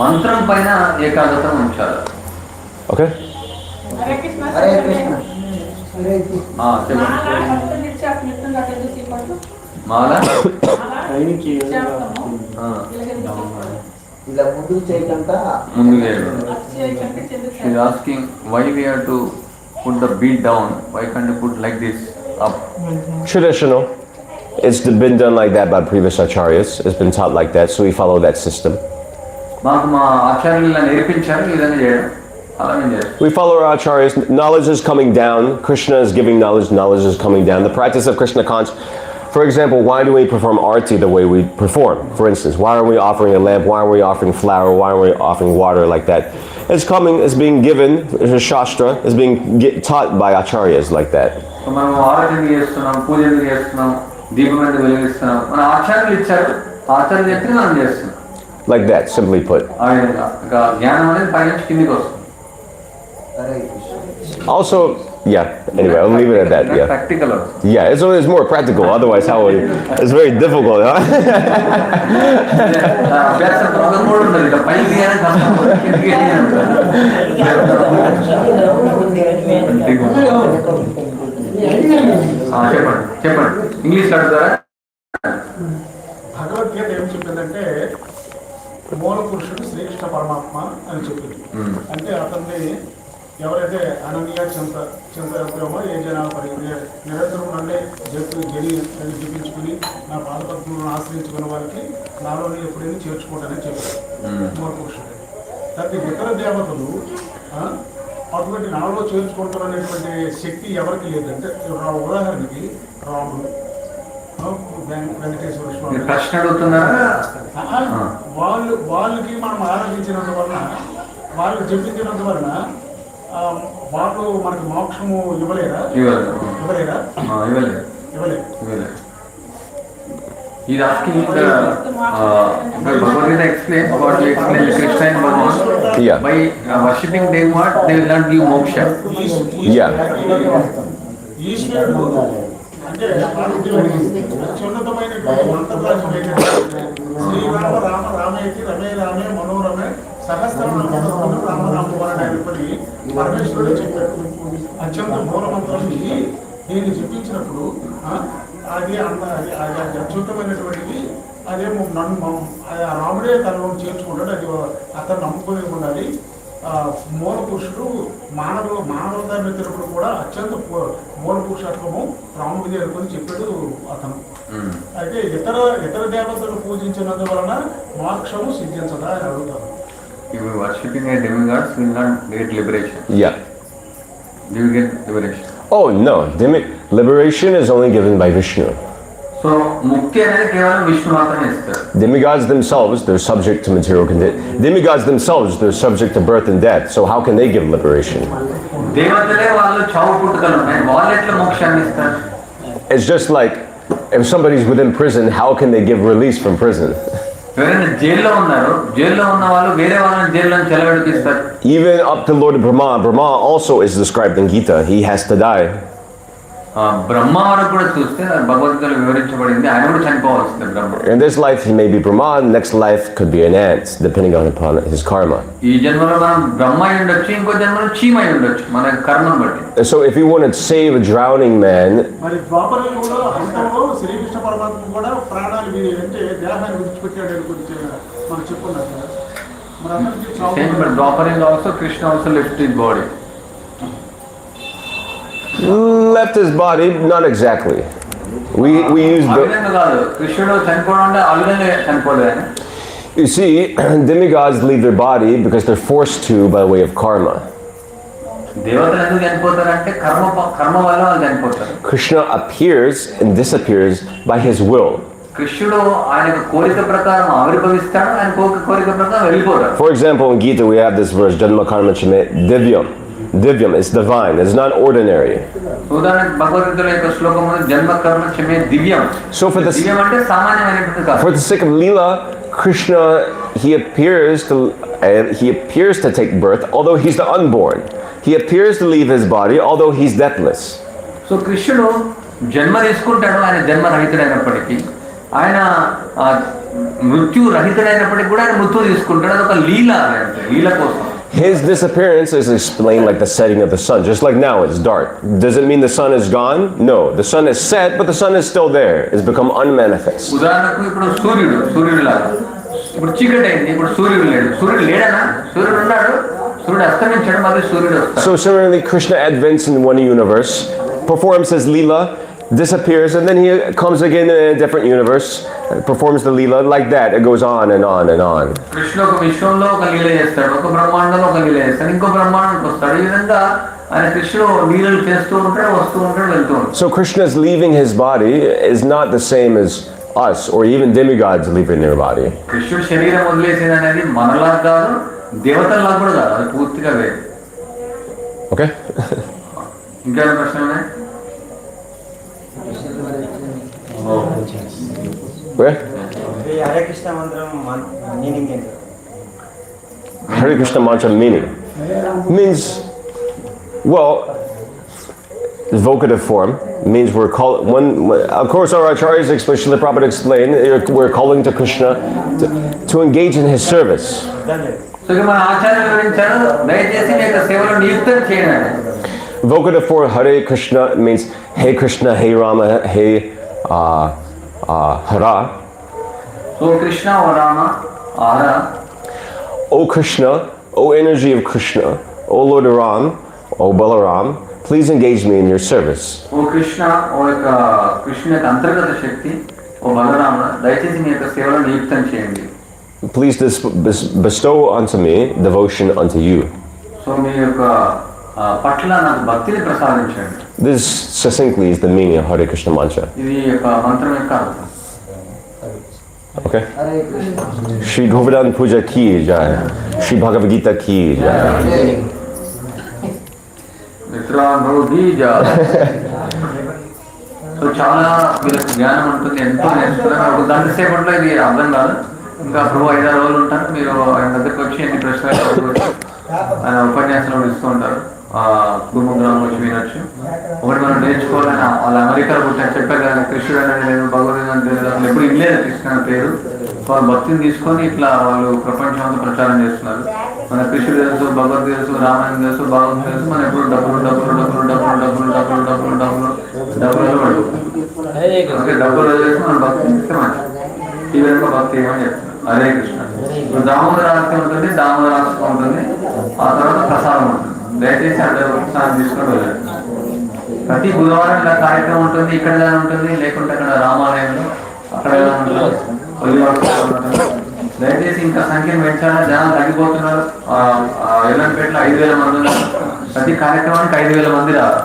మంత్రం పైన ఏకాగ్రత ఉంచాలి. Okay? హరే కృష్ణ. మాల ఇలా ముందుకు చేయకుండా ముందుగా she's asking why we have to put the beat down, why can't you put like this up? Traditional. It's been done like that by previous acharyas. It's been taught like that, so we follow that system. మాకు మా ఆచార్యులు నేర్పించారు ఈ విధంగా చేయడం, అలానే చేయాలి. We follow our acharyas. Knowledge is coming down. Krishna is giving knowledge. Knowledge is coming down. The practice of Krishna consciousness. For example, why do we perform arti the way we perform? For instance, why are we offering a lamp? Why are we offering flour? Why are we offering water like that? It's being given, it's a shastra, it's being taught by acharyas like that. So మనం ఆరాధన చేస్తున్నాం, పూజలు చేస్తున్నాం, దీపం మీద వెలిగిస్తున్నాం, మన ఆచార్యులు ఇచ్చారు, ఆచార్యులు చెప్పి మనం చేస్తున్నాం. Like that, simply put. ఆ విధంగా ఇంకా జ్ఞానం అనేది పైనుంచి కిందికి వస్తుంది. Also, yeah, anyway, I'll leave it at that. Yeah. Practical. Yeah, it's more practical. Otherwise, it's very difficult, huh? అభ్యాసం కూడా ఉంటుంది, ఇక పైకి తీయాలని కష్టం, కిందికి చెప్పండి ఇంగ్లీష్ అడుగుతారా? భగవద్గీత ఏం చెప్పిందంటే మూల పురుషుడు శ్రీకృష్ణ పరమాత్మ అని చెప్పింది. అంటే అతన్ని ఎవరైతే అనన్య చింతమో ఏ జనాలు నిరంతరం నన్నే జపించుకుని నా పాదపద్మలను ఆశ్రయించుకున్న వారికి నాలోనే ఎప్పుడైనా చేర్చుకుంటానని చెప్పారు మూల పురుషుడు. దానికి ఇతర దేవతలు అటువంటి నాలో చేర్చుకుంటారనేటువంటి శక్తి ఎవరికి లేదంటే ఉదాహరణకి రాముడు, వెంకటేశ్వర స్వామి ప్రశ్న అడుగుతున్నారా? వాళ్ళకి మనం ఆరాధించినందువలన, వాళ్ళు జపించినందువలన వాళ్ళు మనకి మోక్షము ఇవ్వలేరా? ఇవ్వలేరా? ఇవ్వలేదు. He's asking Bhagavad-Gita explains what you explained Krishna and Bhagavan. Yeah. By worshipping them, what they will not give moksha. Yeah. ఈశ్వరుడు అంటే అత్యున్నతమైనటువంటి మంత్రరాజు శ్రీరామ రామ రామేతి రమే రామే మనోరమే సహస్రనామ రామనామని పరమేశ్వరుడు చెప్పాడు. అత్యంత మూలమంత్రం దీన్ని చెప్పించినప్పుడు అది అత్యుత్తమైనటువంటిది. అదేమో రాముడే తనలో చేర్చుకుంటాడు. అది అతను నమ్ముకునే ఉండాలి. మూల పురుషుడు మానవతాన్ని ఎత్తినప్పుడు కూడా అత్యంత మూల పురుషత్వము రాముడిది అనుకుని చెప్పాడు అతను. అయితే ఇతర దేవతలు పూజించినందువలన మోక్షము సిద్ధించదా అని అడుగుతారు. If you worshipping a demigod, you will not get liberation. Yeah. You will get liberation. Oh no, liberation is only given by Vishnu. So, mukti anedi kevalam Vishnu maatrame istaru. Demigods themselves, they're subject to material conditions. Demigods themselves, they're subject to birth and death. So how can they give liberation? Devatale vallu chavu puttakalu unnayi, vallu etla mokshanni istaru? It's just like if somebody's within prison, how can they give release from prison? ఎవరైనా జైల్లో ఉన్నారు, జైల్లో ఉన్న వాళ్ళు వేరే వాళ్ళని జైల్లో నుంచి చెలవెడిపిస్తారు. Even up to Lord Brahma, Brahma also is described in Gita. He has to die. బ్రహ్మ వరకు కూడా చూస్తే భగవద్గీతలో వివరించబడింది, ఆయన కూడా చనిపోవాల్సింది బ్రహ్మ. In this life he may be Brahma, next life could be an ant, depending upon his karma. ఈ జన్మలో మనం బ్రహ్మ అయి ఉండొచ్చు, ఇంకో జన్మలో చీమై ఉండొచ్చు, మన కర్మను బట్టి. So if you want to save a drowning man, మరి ద్వాపరయుగంలో అంతంలో శ్రీకృష్ణ పరమాత్మ కూడా ప్రాణాలు అంటే దేహాన్ని విడిచిపెట్టాడు గురించి మనం చెప్పుకున్నాం కదా. మరి అందరికీ ద్వాపరయుగంలో also Krishna also left his body. left his body, not exactly. We use the. You see, demigods leave their body because they're forced to by way of karma. Krishna appears and disappears by his will. For example, in Gita we have this verse, Janma Karma Chame Divyam. Divyam is divine, it's not ordinary. So for the sake of Leela, Krishna, he appears to take birth, although he's the unborn. He appears to leave his body, although he's deathless. So Krishna janma తీసుకుంటాడు, ఆయన జన్మ రహితుడైనప్పటికీ, ఆయన మృత్యు రహితుడైనప్పటికీ కూడా ఆయన మృత్యు తీసుకుంటాడు. అదొక లీల, లీల కోసం. His disappearance is explained like the setting of the sun. Just like now, it's dark. Does it mean the sun is gone? No. The sun is set, but the sun is still there. It's become unmanifest. ఉదాహరణకు ఇప్పుడు సూర్యుడు లాగా ఇప్పుడు చీకటి అయింది, ఇప్పుడు సూర్యుడు లేడు. సూర్యుడు లేడనా? సూర్యుడు ఉన్నాడు, సూర్యుడు అస్తమించడం, మళ్ళీ సూర్యుడు వస్తాడు. So similarly, Krishna advents in one universe, performs his Leela, disappears, and then he comes again in a different universe, performs the Leela. Like that, it goes on and on and on. Krishna ఒక విశ్వంలో ఒక లీల చేస్తాడు, ఒక బ్రహ్మాండంలో ఒక లీల చేస్తాడు, ఇంకో బ్రహ్మాండానికి వస్తాడు. ఈ విధంగా ఆయన కృష్ణుడు లీలలు చేస్తూ ఉంటాడు, వస్తూ ఉంటాడు, వెళ్తూ ఉంటాడు. So Krishna's leaving his body is not the same as us or even demigods leaving their body. కృష్ణుడు శరీరం వదిలేసేది అనేది మనలా కాదు, దేవతల్లా కూడా కాదు, అది పూర్తిగా వేరు. Okay? ఇంకేమైనా ప్రశ్నలు ఉన్నాయి? Where? హరే కృష్ణ మంత్రం మీనింగ్ ఏంటి? Hare Krishna mantra meaning means, well, vocative form means we're calling. Of course, our acharyas, especially Prabhupada explained, we're calling to Krishna to engage in his service. Vocative form Hare Krishna means Hey Krishna, Hey Rama, Hey Hara. So Krishna or Rama aura O Krishna, O energy of Krishna, O Lord Ram, O Balaram, please engage me in your service. ఓ కృష్ణ, ఓ యొక్క కృష్ణ యొక్క అంతర్గత శక్తి, ఓ బలరామ, దయచేసి మీ యొక్క సేవలో నియుక్తం చేయండి. Please bestow unto me devotion unto you. So మీ యొక్క పట్ల నాకు భక్తిని ప్రసాదించండి. This succinctly is the meaning of Hare Krishna mantra. ఇది యొక్క మంత్రం యొక్క అర్థం. Okay? Shri Govardhan Puja ki jai. Shri Bhagavad-Gita ki jai. So చాలా వీళ్ళకి జ్ఞానం ఉంటుంది, ఎంతో నేర్చుకున్నారు. ఒక గంట సేపట్లో ఇది అర్థం కాదు. ఇంకా ప్రభు 5-6 రోజులు ఉంటారు. మీరు ఆయన దగ్గరికి వచ్చి ఎన్ని ప్రశ్నలు ఆయన ఉపన్యాసాలు ఇస్తూ ఉంటారు. కుర్మగ్రామం వచ్చి వినొచ్చు. ఒకటి మనం నేర్చుకోవాలని వాళ్ళు అమెరికాలో పుట్టారు, చెప్పారు కదా, కృష్ణుడు అనేది లేదు, భగవద్గీత అంటే లేదు, అసలు ఎప్పుడు ఇల్లేదు కృష్ణ అనే పేరు. వాళ్ళు భక్తిని తీసుకొని ఇట్లా వాళ్ళు ప్రపంచం అంతా ప్రచారం చేస్తున్నారు. మన కృష్ణుడు తెలుసు, భగవద్గీత తెలుసు, రామాయణం తెలుసు, భాగవతం తెలుసు, మన ఎప్పుడు డబ్బులు డబ్బులు డబ్బులు డబ్బులు డబ్బులు డబ్బులు డబ్బులు డబ్బులు డబ్బులు పడుతుంది. డబ్బులు చేసి మనం భక్తి ఇస్తే మంచిది. ఈ విధంగా భక్తి ఏమని చెప్తున్నారు. హరే కృష్ణ. దామోదర ఆస్తి ఉంటుంది, దామోదర ఆస్తి ఉంటుంది, ఆ తర్వాత ప్రసాదం ఉంటుంది. దయచేసి అంటే ప్రసాదం తీసుకొని వెళ్ళండి. ప్రతి బుధవారం ఇలా కార్యక్రమం ఉంటుంది. ఇక్కడ ఉంటుంది, లేకుంటే అక్కడ రామాలయంలో అక్కడ ఉంటుంది, దయచేసి ఇంకా సంఖ్యను పెంచాలా, జనాలు తగ్గిపోతున్నారు. ఎల్లంపేటలో 5,000 మంది ఉన్నారు. ప్రతి కార్యక్రమానికి 5,000 మంది రారు.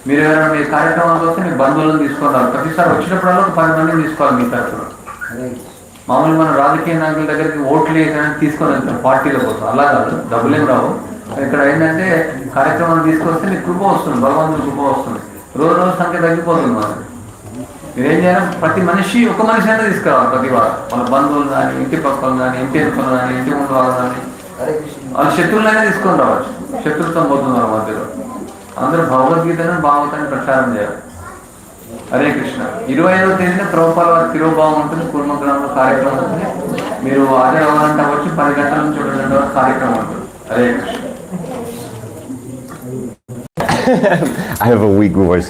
మీరు ఎవరైనా మీ కార్యక్రమానికి వస్తే మీ బంధువులను తీసుకొని రారు. ప్రతిసారి వచ్చినప్పుడల్లా ఒక 10 మందిని తీసుకోవాలి మీ తరఫున. మామూలు మన రాజకీయ నాయకుల దగ్గరికి ఓట్లు వేయడానికి తీసుకొని వెళ్తాం, పార్టీల కోసం. అలా కాదు, డబ్బులేం రావు. ఇక్కడ ఏంటంటే కార్యక్రమాన్ని తీసుకొస్తే మీకు కృప వస్తుంది, భగవంతుని కృప వస్తుంది. రోజు రోజు సంఖ్య తగ్గిపోతుంది. మనకి మీరేం చేయాలి, ప్రతి మనిషి ఒక మనిషి అయినా తీసుకురావాలి. ప్రతి వారు మన బంధువులు కానీ, ఇంటి పక్కలు కానీ, ఇంటి ఎరుకలు కానీ, ఇంటి ముందు వాళ్ళు కానీ, వాళ్ళ శత్రువులైనా తీసుకొని రావచ్చు. శత్రుత్వం పోతున్నారు మధ్యలో. అందరూ భగవద్గీతను భాగవతాన్ని ప్రచారం చేయాలి. హరే కృష్ణ. 25వ తేదీన ప్రభుపాల వారి తిరోభావం ఉంటుంది, కుర్మగ్రామంలో కార్యక్రమం ఉంటుంది. మీరు హాజరు అవ్వాలంటే వచ్చి 10 గంటల నుంచి 2 గంటల వరకు కార్యక్రమం ఉంటుంది. Hare Krishna. I have a weak voice.